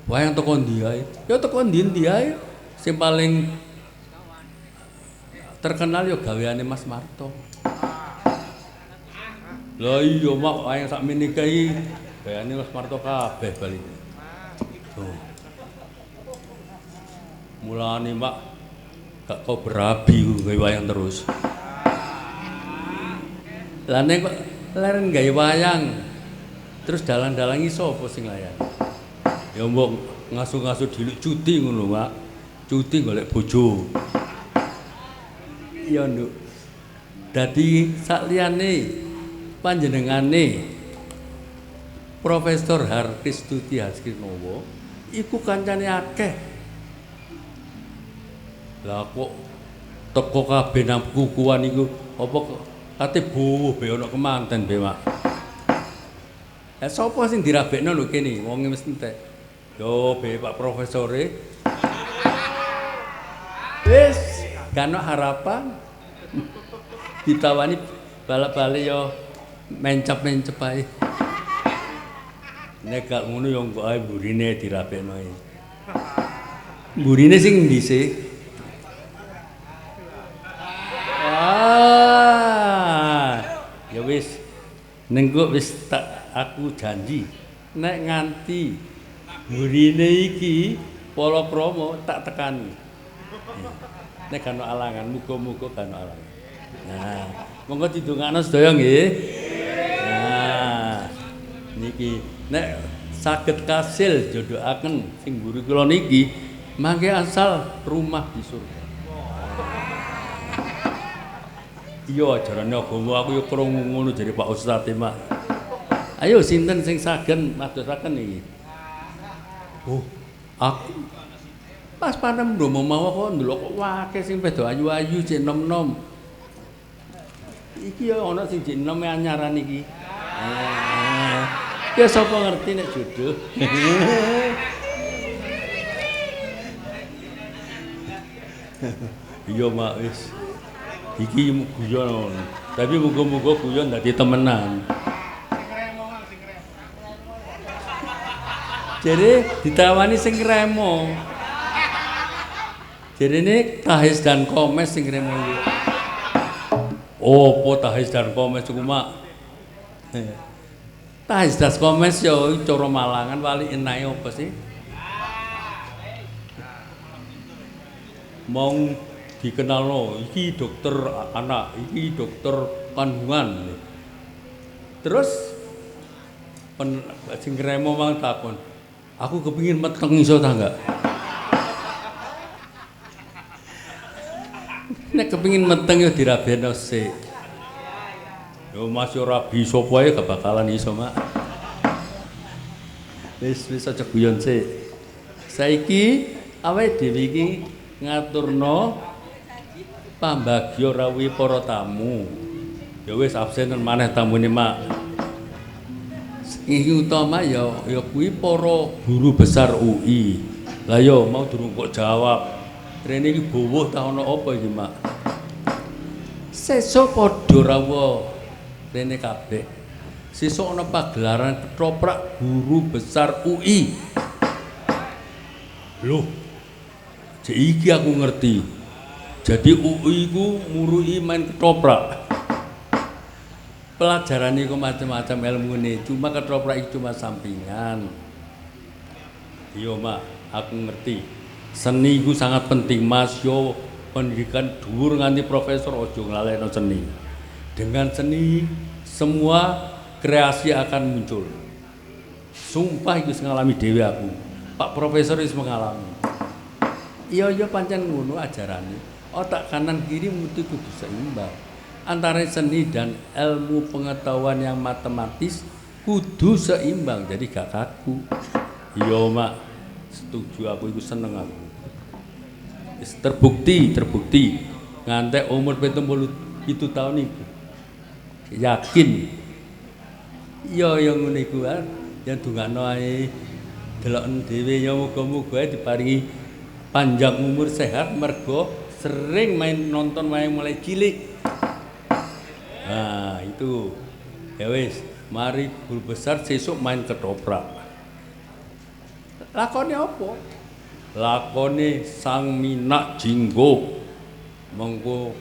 Wayang teko ndi ae? Ya teko ndi-ndi ae. Sing paling terkenal ya gaweane Mas Marto. Lah iya, Mak, wayang sak meniki iki gaweane Mas Marto kabeh bali. Tuh. Mulane, Mak, gak kau berabi gawe wayang terus. Lah nek kok leren gawe wayang terus dalang-dalang iso apa sing layan? Ya mbok ngasu-ngasu diluk cuti ngono, Mak. Cuti golek bojo. Iya, Nduk. Dadi sakliyane panjenengane Profesor Harkristuti Harkrisnowo iku kancane akeh. Lah kok teko kabeh nang kukuan iku apa kate buwuh be ana kemanten be, Mak. Lah sapa sing dirabekno lho kene wong wis entek. Yo be Pak Profesore. Wis gano harapan ditawani balak-balik yo mencep-mencep ae. Nek gak ngono yo kok ae burine dirabekno ae. Burine sing ndi sih? Ya wis nengko wis tak aku janji nek nganti burine iki palakrama tak tekani. Nek kan alangan muga-muga kan alangan. Nah, monggo didongakno sedaya nggih. Nah, niki nek saged kasil jodohaken sing mburi kula niki mangke asal rumah di surga. Iya ajarane agama aku yo krungu ngono jare Pak Ustaz Mak. Ayo sinten sing saged madosaken iki? Oh, aku pas panem ndomo mau kok ndelok kok akeh sing padha ayu-ayu cek nom-nom. Iki ya ana sing jek nom anyaran iki. Ya sapa ngerti nek jodoh. Iya, Mak, wis. Iki guyon. Tapi muga-muga guyon dadi temenan. Jadi ditawani sing remo. Jarene Tahiz dan Komes sing ngremo iki. Opo Tahiz dan Komes iku mak? Tahiz dan Komes ya cara Malangan wali enae apa sih? Mong dikenalno iki dokter anak, iki dokter kandungan. Terus sing ngremo mang takon, aku kepingin meteng iso ta enggak? Nek kepingin meteng yo dirabeno sik. Yo Mas yo ora bisa wae gak bakalan iso, Mak. Wis aja guyon sik. Saiki awake dhewe iki ngaturno pambagya rawuh para tamu. Ya wis absenen maneh tamune, Mak. Iki utama ya kuwi para guru besar UI. Lah yo mau durung kok jawab. Rene iki bowuh ta ana apa iki, Mak? Sesuk padha rawuh rene kabeh. Sesuk ana pagelaran ketoprak guru besar UI. Loh. Jek iki aku ngerti. Jadi UI ku murui main ketoprak. Pelajaran iku macam-macam ilmune, cuma ketoprak itu cuma sampingan. Iya, Mak, aku ngerti. Seni itu sangat penting, Mas. Yo pendidikan dhuwur nganti profesor ojo nglalekno seni. Dengan seni semua kreasi akan muncul. Sumpah itu ngalami dhewe aku. Pak profesor wis mengalami. Iya pancen ngono ajarane. Otak kanan kiri mesti kudu seimbang. Antara seni dan ilmu pengetahuan yang matematis kudu seimbang, jadi gak kaku. Iya, Mak. Setuju, aku itu seneng aku. Terbukti ngantek umur 77 tahun iku yakin iya yang ngono iku yang dongakno ae deloken dhewe ya muga-muga diparingi panjang umur sehat mergo sering main nonton wayang mulai cilik. Nah itu ya wis mari guru besar sesuk main ketoprak. Lakone apa? Lakone Sang Minak Jinggo mengko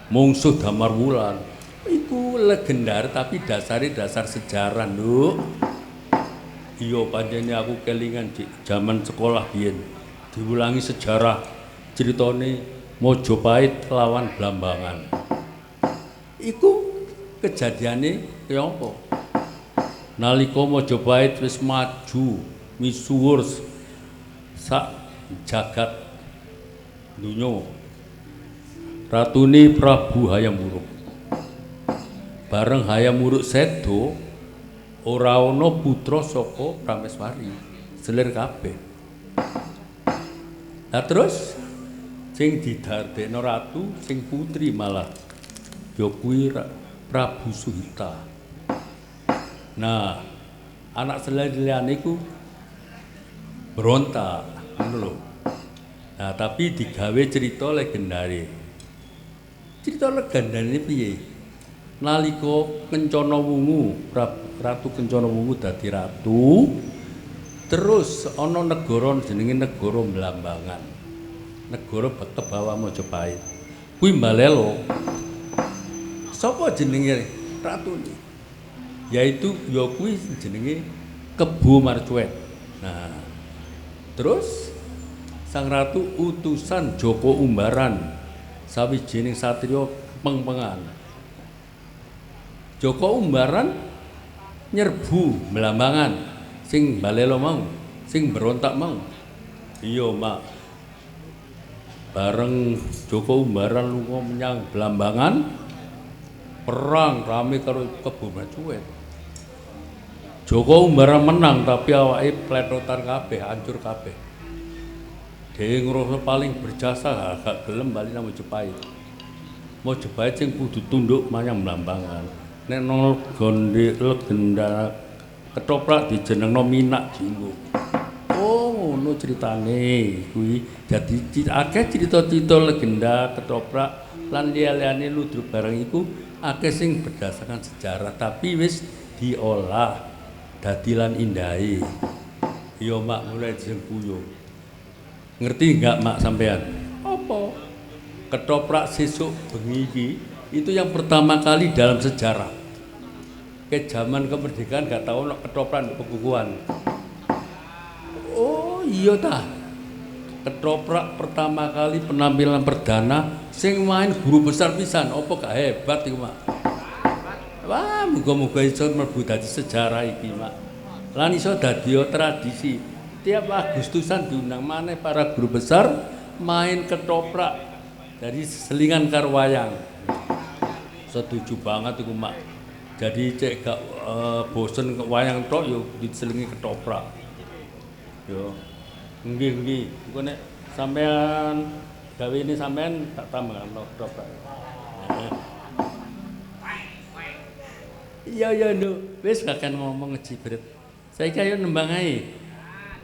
mungsuh Damar Wulan iku legendar tapi dasar sejarah, Nduk. Iya panjene aku kelingan zaman sekolah biyen diulangi sejarah ceritane Mojopahit lawan Blambangan. Iku kejadiane kaya apa? Nalika Mojopahit wis maju misuwur sak jagat dunya, ratune Prabu Hayam Wuruk. Bareng Hayam Wuruk sedo ora ana putra saka Prameswari, selir kabeh. Nah terus sing didadekno ratu sing putri malah ya kuwi Prabu Suhita. Nah anak selir-liyane iku berontak ngono lho. Nah, tapi digawe cerita legendare. Cerita legendare piye? Nalika Kencana Wungu, Ratu Kencana Wungu dadi ratu, terus ana negara jenenge negara Blambangan. Negara Kebawa Mojopahit. Kuwi mbalelo. Sapa jenenge ratune? Yaitu ya kuwi jenenge Kebo Marcuet. Nah, terus sang ratu utusan Joko Umbaran sawijining satriya pengpengan. Joko Umbaran nyerbu Blambangan sing balelo mau, sing berontak mau. Iya, Mak. Bareng Joko Umbaran lunga menyang Blambangan perang rame karo Kebo Marcuet. Joko Umbaran menang tapi awake pletotan kabeh, hancur kabeh. Dhewe ngrasa paling berjasa gak gelem bali nang Mojopahit. Mojopahit sing kudu tunduk menyang Blambangan. Nek nang legenda ketoprak dijenengno Minak Jinggo. Oh, ngono ceritane kuwi. Dadi akeh cerita-cerita legenda ketoprak lan liya-liyane ludruk bareng iku akeh sing berdasarkan sejarah tapi wis diolah dadi lan indahe. Iya, Mak, mulai jeneng Puyo. Ngerti nggak mak sampean? Apa? Ketoprak sesuk bengi iki itu yang pertama kali dalam sejarah. Ke zaman kemerdekaan gak tahu ono ketoprak di pekukuhan. Oh iya ta. Ketoprak pertama kali penampilan perdana sing main guru besar pisan. Apa gak hebat iku mak? Wah, muga-muga iso mlebu dadi sejarah iki mak. Lan iso dadi tradisi. Tiap Agustusan diundang maneh para guru besar main ketoprak dari selingan karo wayang. Setuju banget iku mak. Jadi cek gak bosen ke wayang tok yo diselingi ketoprak. Yo. Nggih. Engko nek sampean gawe ini sampean tak tambah ketoprak. Iya Nduk. Wis gak kan ngomong ngejibret. Saiki ayo nembang ae.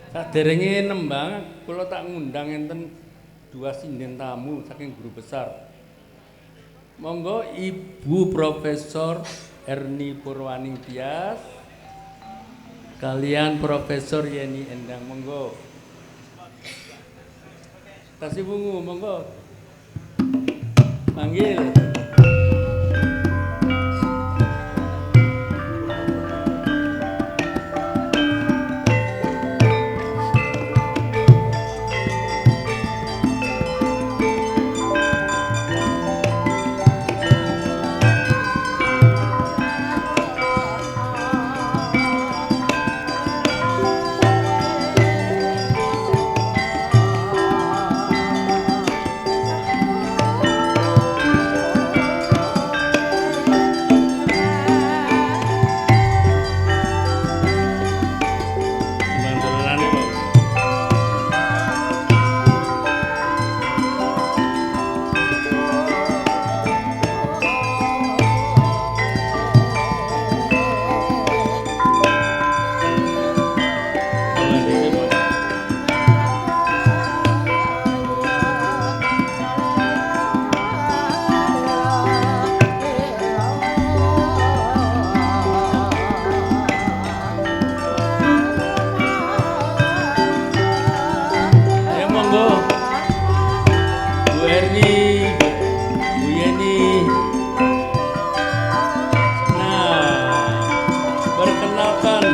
Saderenge nembang kula tak ngundang enten 2 sinden tamu saking guru besar. Monggo Ibu Profesor Erni Purwaning Tias kalian Profesor Yeni Endang, monggo. Kasih bungu, monggo. Panggil.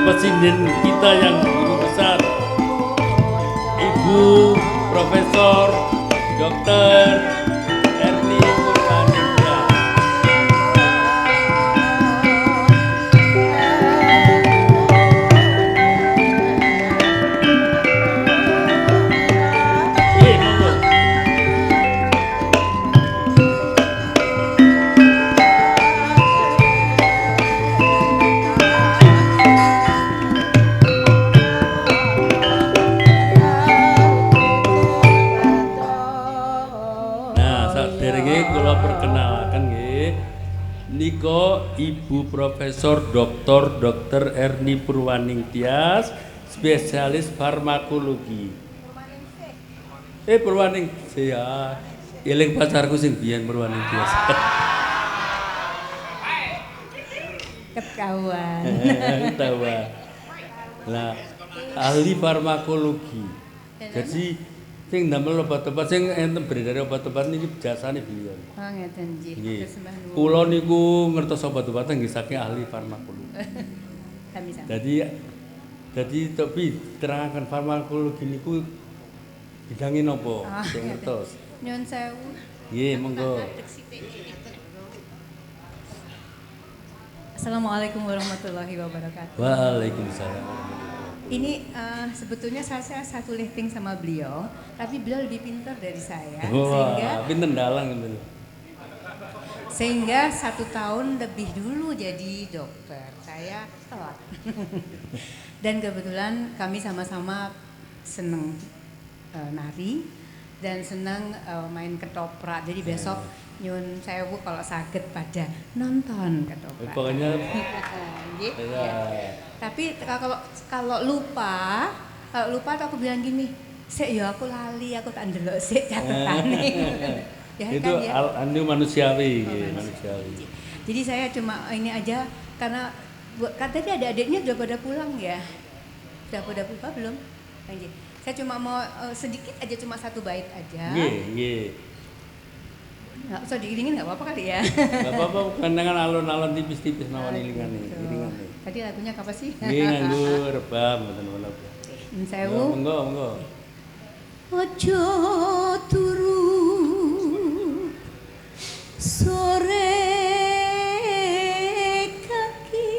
Presiden kita yang guru besar, Ibu Profesor Dr. Erni Purwaning Tias. Niko Ibu Profesor Dr. Erni Purwaning Tias, spesialis farmakologi. Purwaning ya, eling pacarku sing biyen Purwaning Tias. Ketahuan. Ketahuan. Lah, ahli farmakologi. Jadi sing ndamel obat-obat sing enten beredar obat-obat niki jasane beliau. Oh ngeten nggih. Kula niku ngertos obat-obatan nggih saking ahli farmakologi. Sami-sami. Jadi tapi terangaken farmakologi niku bidangé napa? Sing ngertos. Nyun sewu. Nggih, monggo. Assalamualaikum warahmatullahi wabarakatuh. Waalaikumsalam. Ini sebetulnya saya satu lifting sama beliau, tapi beliau lebih pintar dari saya, Wah, pinter dalang itu. Sehingga 1 tahun lebih dulu jadi dokter. Saya telat. Dan kebetulan kami sama-sama seneng nari dan senang main ketoprak. Jadi besok nyun sewu kalau sakit pada nonton ketoprak. Pokoknya gitu. Ya. Tapi kalau lupa aku bilang gini, "Sik ya aku lali, aku tak ndelok sik catetane." Ya, itu kan, ya? Manusiawi, manusiawi. Jadi saya cuma ini aja karena tadi ada adiknya udah pada pulang ya. Udah pada pulang belum? Saya cuma mau sedikit aja, cuma satu bait aja. Nggih. Nggak usah diiringin, nggak apa-apa kali ya. Nggak apa-apa, kandangan alon-alon tipis-tipis mawon ilingane. Tadi lagunya apa sih? Nggih nganggo rebab mboten menapa. Sewu. Monggo. Ojo turu sore kaki.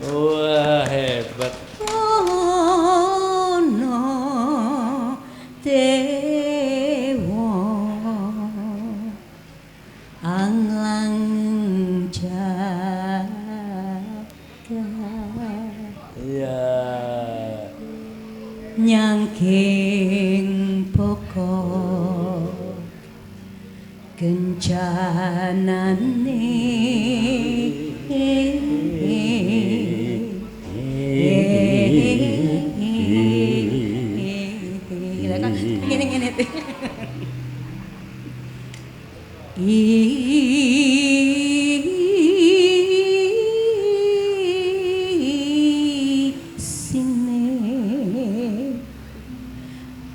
Wah, hebat. Ono dewa anglang jaga. Iya. Nyangking pokok kencanane gila kan ngene tuh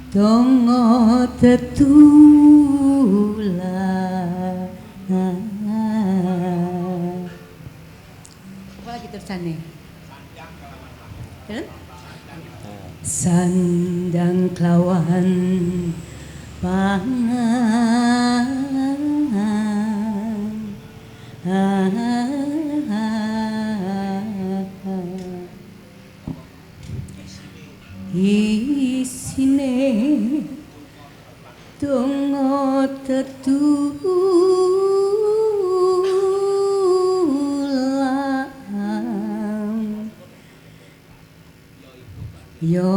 dongo tetulah apa lagi terusannya? Sandang kelawan pangan isine dongo tetulang yo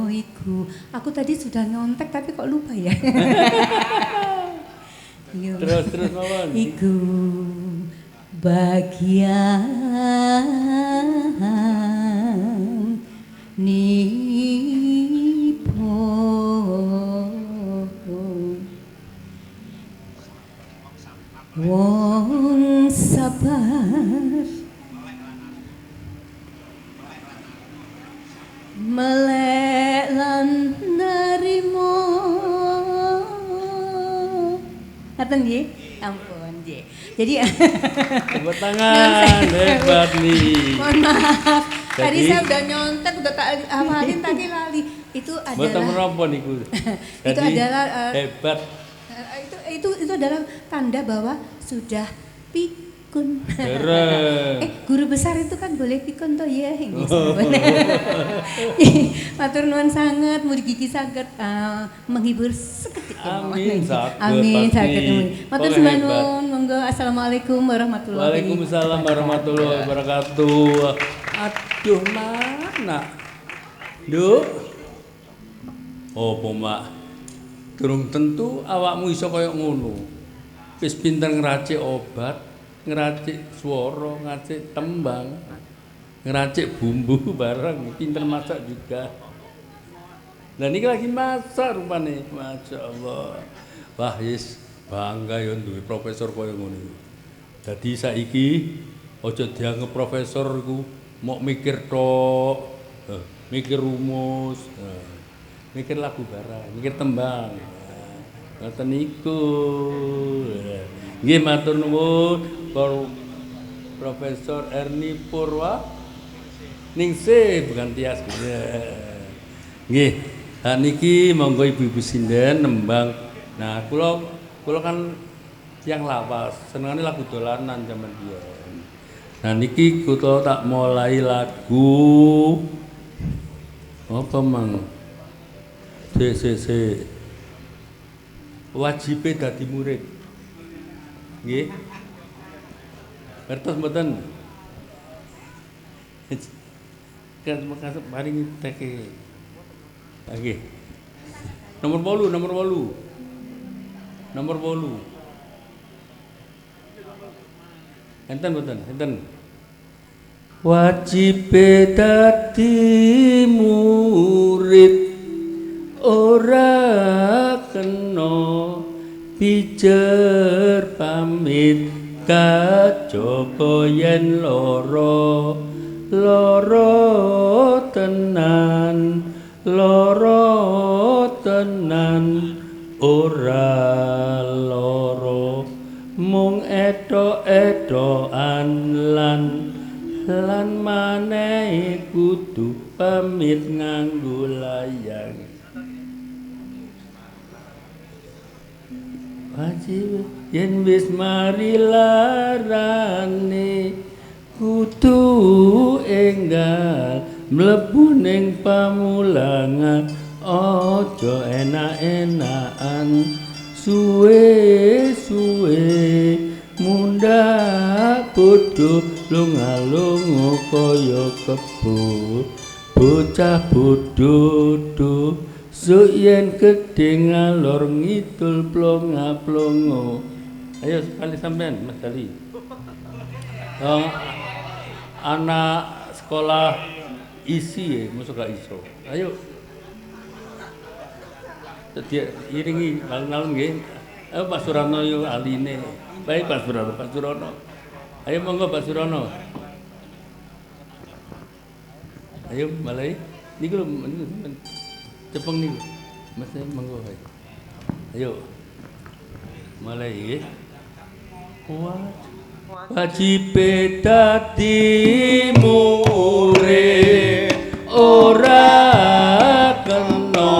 iku aku tadi sudah nyontek tapi kok lupa ya. Yo, Terus mawon. iku bagian nipo wong sabar melek lan nerimo. Ngaten nggih? Ampun nggih. Jadi Tepuk tangan, hebat nih. mohon maaf. Tadi Jadi- saya udah nyontek, udah tak hafalin tapi lali. Itu Mboten adalah menapa niku. Itu Jadi, adalah, hebat. itu adalah tanda bahwa sudah pikun. Dereng. Guru besar itu kan boleh pikun toh ya. Ini matur nuwun sangat, mugi gigi saged menghibur seketika. Amin, saged Amin pasti. saged. Matur Pokoknya sembah hebat. nuwun. Monggo assalamualaikum warahmatullahi Waalaikumsalam warahmatullahi wabarakatuh. Aduh, mana? Nduk. Apa, Mak? Durung tentu awakmu iso kaya ngono. Wis pinter ngracik obat, ngracik swara, ngracik tembang, ngracik bumbu bareng, pinter masak juga. Lah niki lagi masak rupane, masyaallah. Wah, yes, bangga ya duwe profesor kaya ngono iku. Dadi saiki aja dianggep profesor iku mok mikir tok, mikir rumus, mikir lagu barang, mikir tembang. Ngoten niku. Nggih matur nuwun Profesor Erni Purwa Ningsih bukan Tias. Nggih. Lah niki monggo ibu-ibu sinden nembang. Nah, kula kan yang lawas, senengane lagu dolanan zaman biyen. Nah niki kula tak mulai lagu apa mang? Se. Wajibe dadi murid. Nggih. Ngertos mboten? Kan makasih paring teke. Nggih. Nomor 8. Enten mboten? Enten. Wajibe dadi murid ora kena pijer pamit kajaba yen lara loro tenan ora loro mung etok-etokan lan maneh kudu pamit nganggo layang. Wajib yen wis mari larane kudu enggal mlebu ning pamulangan aja enak-enakan suwe-suwe mundhak bodho lunga-lunga kaya kebo bocah bodho sok yen gedhe ngalor ngidul plonga-plongo. Ayo sekali sampean Mas Dali. Anak sekolah isi musuh gak iso. Ayo. Dadi iringi alun-alun nggih. Ayo Pak Surono yo aline. Baik Pak Surono. Ayo monggo Pak Surono. Ayo mulai. Niku lho cepeng niku. Mas monggo ae. Ayo. Mulai nggih. Wajibe dadi murid ora kena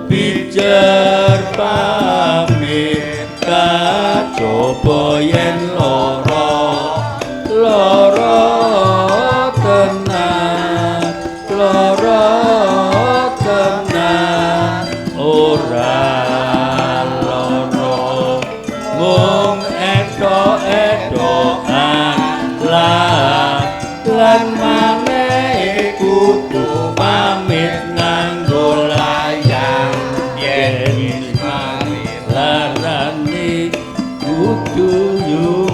pijer pamit kajaba yen lara tenan ora lara mung etok-etokan lan maneh kudu pamit nganggo layang yen mari larane kudu yo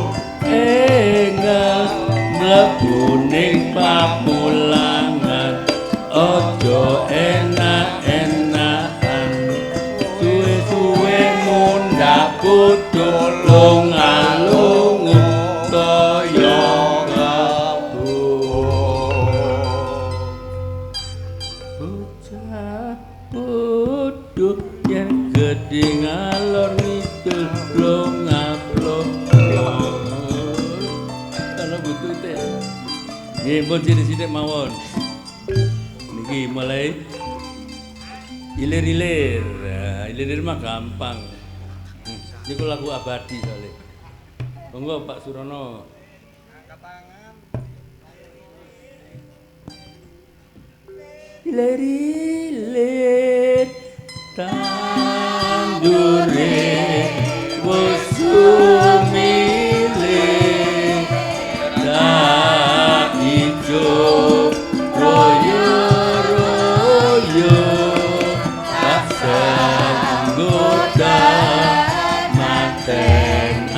enggal mlebu ning pamulangan aja enak-enakan suwe-suwe mundhak kudu lunga-lunga kaya kebo bocah bodho yen gedhe ngalor ngidul plonga-plonga. Ana butute nggih pun sithik-sithik mawon niki mulai ilir-ilir. Ilir mah gampang. Niku lagu abadi soalnya. Monggo Pak Surono. Ilir-ilir tandure wis sumilih tak ijo royo-royo tak sanggoda manten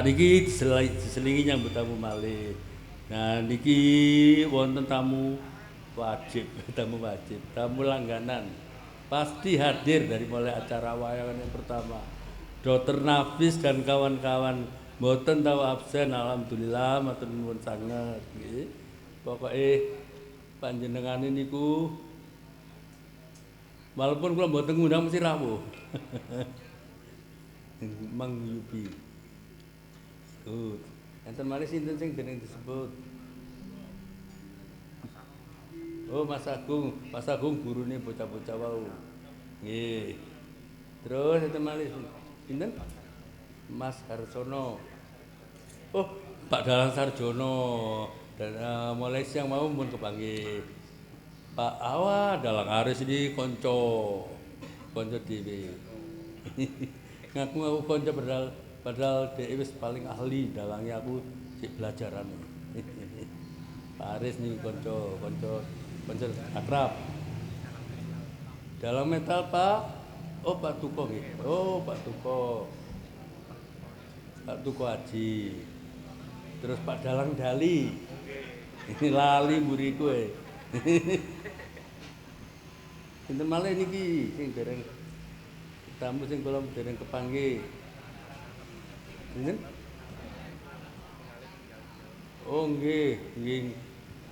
niki diselingi nyambut tamu malih. Nah niki wonten tamu wajib, tamu langganan. Pasti hadir dari mulai acara wayangan yang pertama. Dr. Nafis dan kawan-kawan mboten tahu absen, alhamdulillah matur nuwun sanget nggih. Pokoke panjenengan niku walaupun kula mboten ngundang mesti rawuh. Mangyubi. Good. Enten malih sinten sing dereng disebut? Oh, Mas Agung gurune bocah-bocah wau. Nggih. Terus enten malih sinten? Mas Harsono. Oh, Pak Dalang Sarjono. Dan mulai siang mau pun kepanggih. Pak Awa Dalang Aris ini konco dhewe. Ngaku konco padahal dhewe wis paling ahli dalange aku sik belajaran. Pak Aris nih konco akrab. Dalang metal Pak. Oh Pak Tuko nggih. Oh Pak Tuko Haji. Terus Pak Dalang Dali. Ini lali mburiku e. Sinten malih niki sing dereng tamu sing kula dereng kepanggih. Sinten? Oh nggih.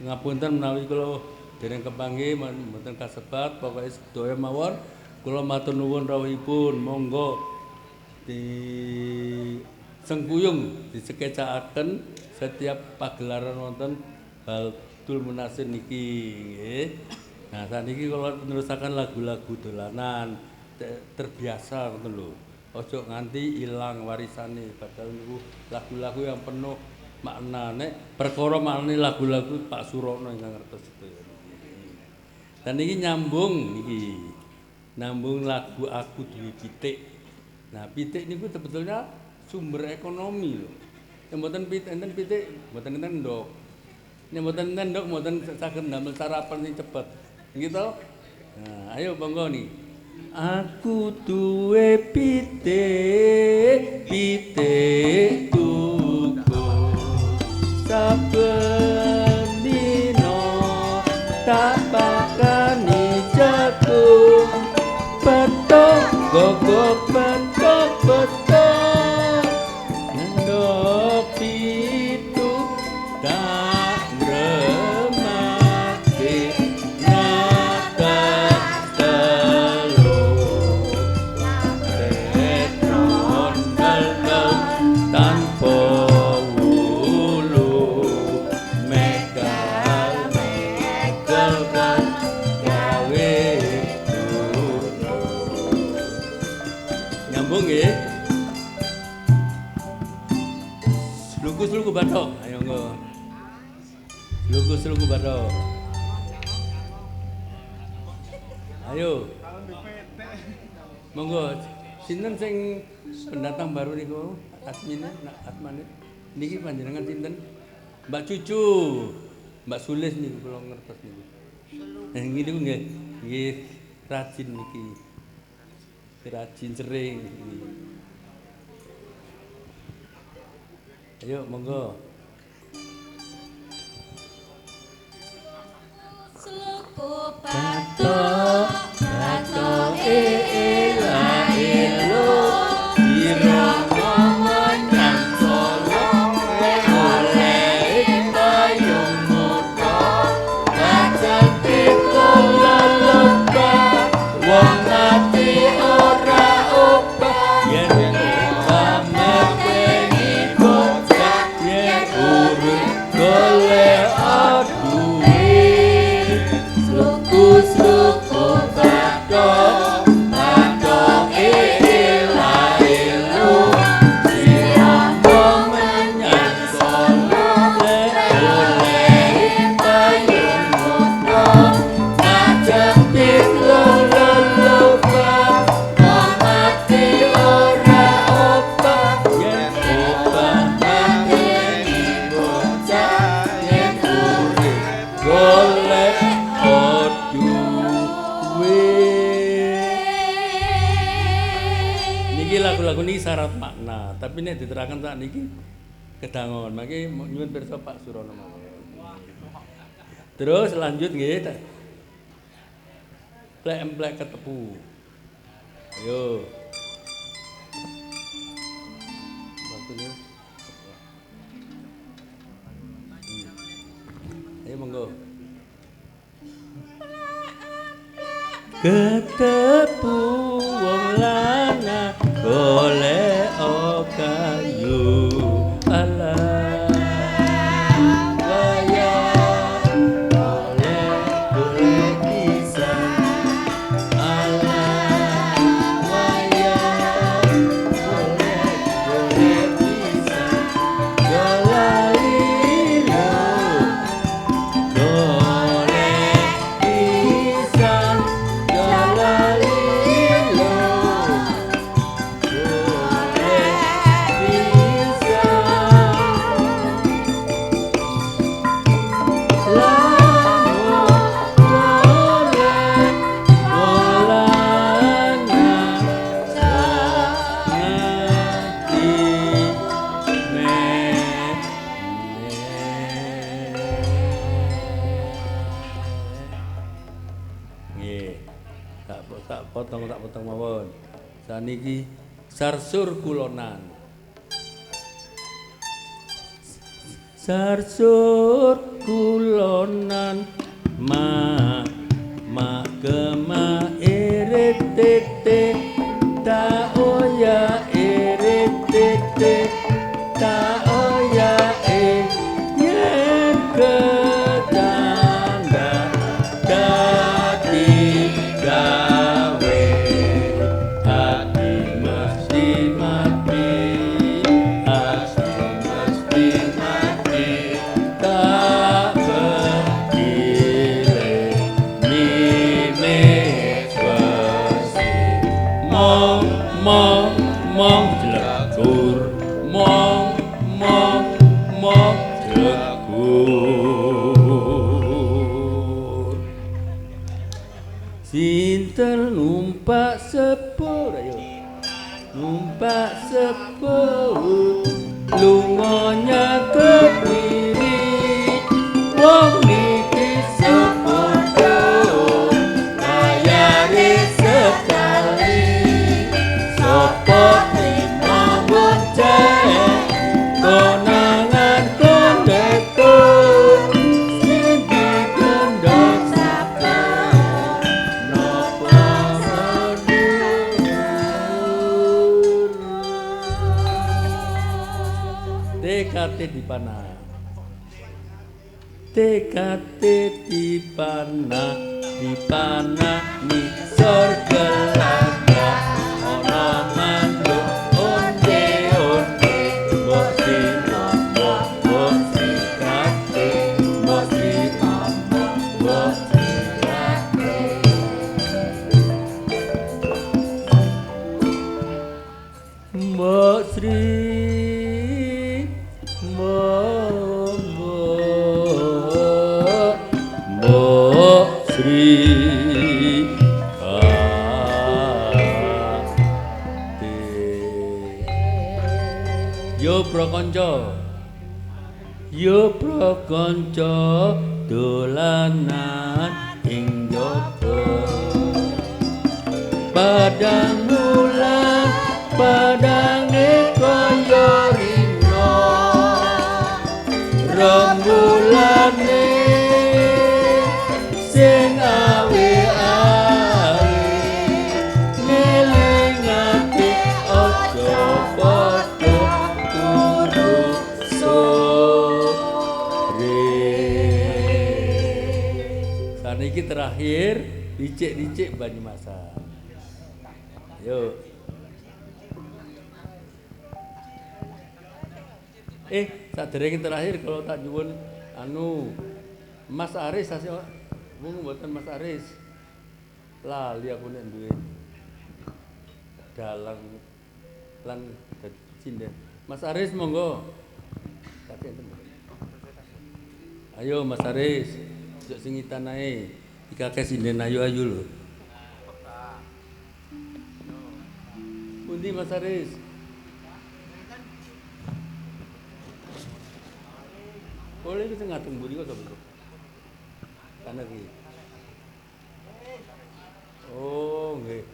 Ngapunten menawi kula dereng kepanggih mboten kasebat, pokoke sedaya mawon kula matur nuwun rawuhipun. Monggo di sengkuyung disekecakaken setiap pagelaran wonten Baitul Munasir niki nggih. Nah, saniki kula nerusaken lagu-lagu dolanan terbiasa ngoten lho. Ojo nganti ilang warisane, padahal niku lagu-lagu yang penuh makna. Nek perkara maknane lagu-lagu Pak Surono ingkang ngertos sedaya niki. Dan niki nyambung lagu Aku Duwe Pitik. Nah, pitik niku sebetulnya sumber ekonomi lho. Mboten pitik, mboten enten ndok. Nek mboten enten ndok, mboten saged ndamel sarapan sing cepet. Nggih to? Nah, ayo monggo nih. Aku duwe pitik tuku saben dina tak pakani jagung petok gogok petok ndok pitu tak ngremake nakas telur retron belum tanpa wulu megal kan gawe nyambung nggih. Sluku bathok, ayo nggo. Sluku bathok. Ayo. Monggo, sinten sing pendatang baru niku? Asmane. Niki panjenengan sinten? Mbak Cucu. Mbak Sulis niku kula ngertos niku. Niku nggih rajin niki. Rajin sering niki. Ayo monggo. Sluku bathok elo irama menyang Solo oleh payung muda bajake kula lebah wong ati ora obah yen pamekeni bocah yen urip golek duwe sluku lagu ini syarat makna, tapi nek diterangkan saat ini kedangon, makanya nyuwun pirsa Pak Surono mawon. Terus lanjut nggih. Emplek ketepu. Ayo. Waktunya. Ayo monggo. Ketepu wong lanang golek kayu alah waya golek pisang alah waya golek pisang golalilo golek pisang golalilo tak potong mawon. Saniki sarsur kulonan. Sarsur kulonan ma kema irit tete ta oya irit tete ta oya yen ketanda dadi gawe hati mesti mati tak berdile mimes besi mong jelegur mong jelegur sinten numpak sepur ayo numpak sepur lungonya kediri wong niki sepur bayare sekali sopo trimo bocah konangan kondektur sing digendong sapa nopo TKT dipana ni surga laga ono manduk onde mbok sikate mbok Sri Yo prokonco dolanan ing jaba padang wulan padange kaya rina rembulane sing awe-awe ngelingake aja padha turu saniki terakhir dicik-dicik Banyumasan. Yuk. Saderenge terakhir kalau tak nyuwun Mas Aris asih mung mboten Mas Aris. Lali aku nek duwe dalang lan cinden. Mas Aris monggo. Ayo Mas Aris, jok singitan ae. Dikake sinden ayu-ayu lho. Pundi Mas Aris? Oleh iki sing ngadeng mburi kok to. Kan iki. Oh, nggih.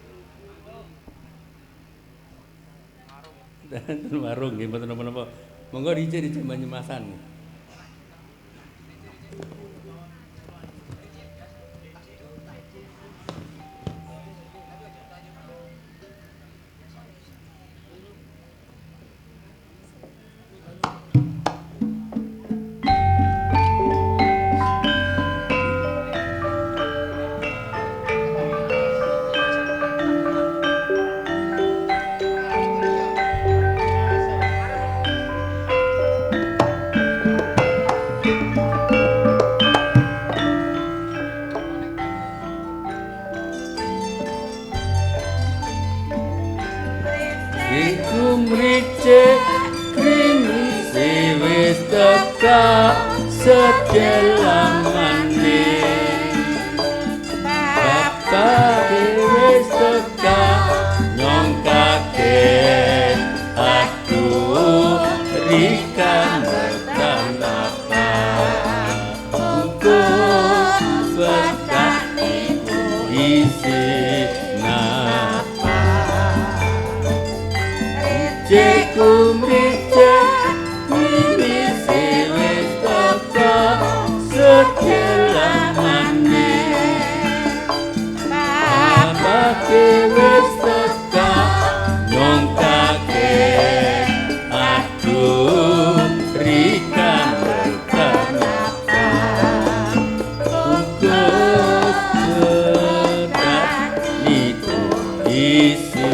Dan warung nggih mboten napa-napa. Monggo dicek-dicek Banyumasan. Iku mricik krimise wis teka sedelamane Bapake wis teka nyongkake aduh Rika mertan apa Engkau berkani isi Jeku mricik mimisi wis teka sedelamane Bapake wis teka nyongkake aduh Rika kenapa Ugus berkani isi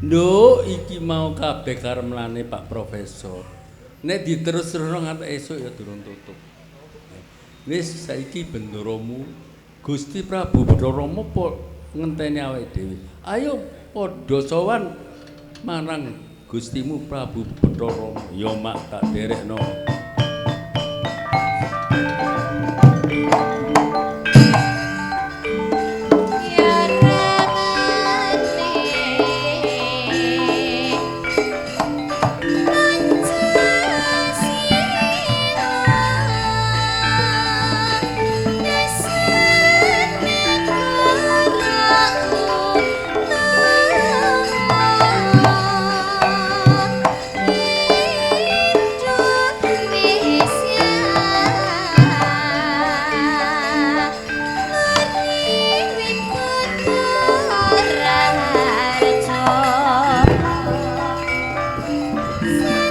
Nduk iki mau kabeh karemlane Pak Profesor. Nek diterus-terusno nganti esuk ya durung tutup. Wis saiki bendoromu Gusti Prabu Bathara po ngenteni awake dhewe. Ayo padha sowan marang Gustimu Prabu Bathara. Ya mak tak derekno.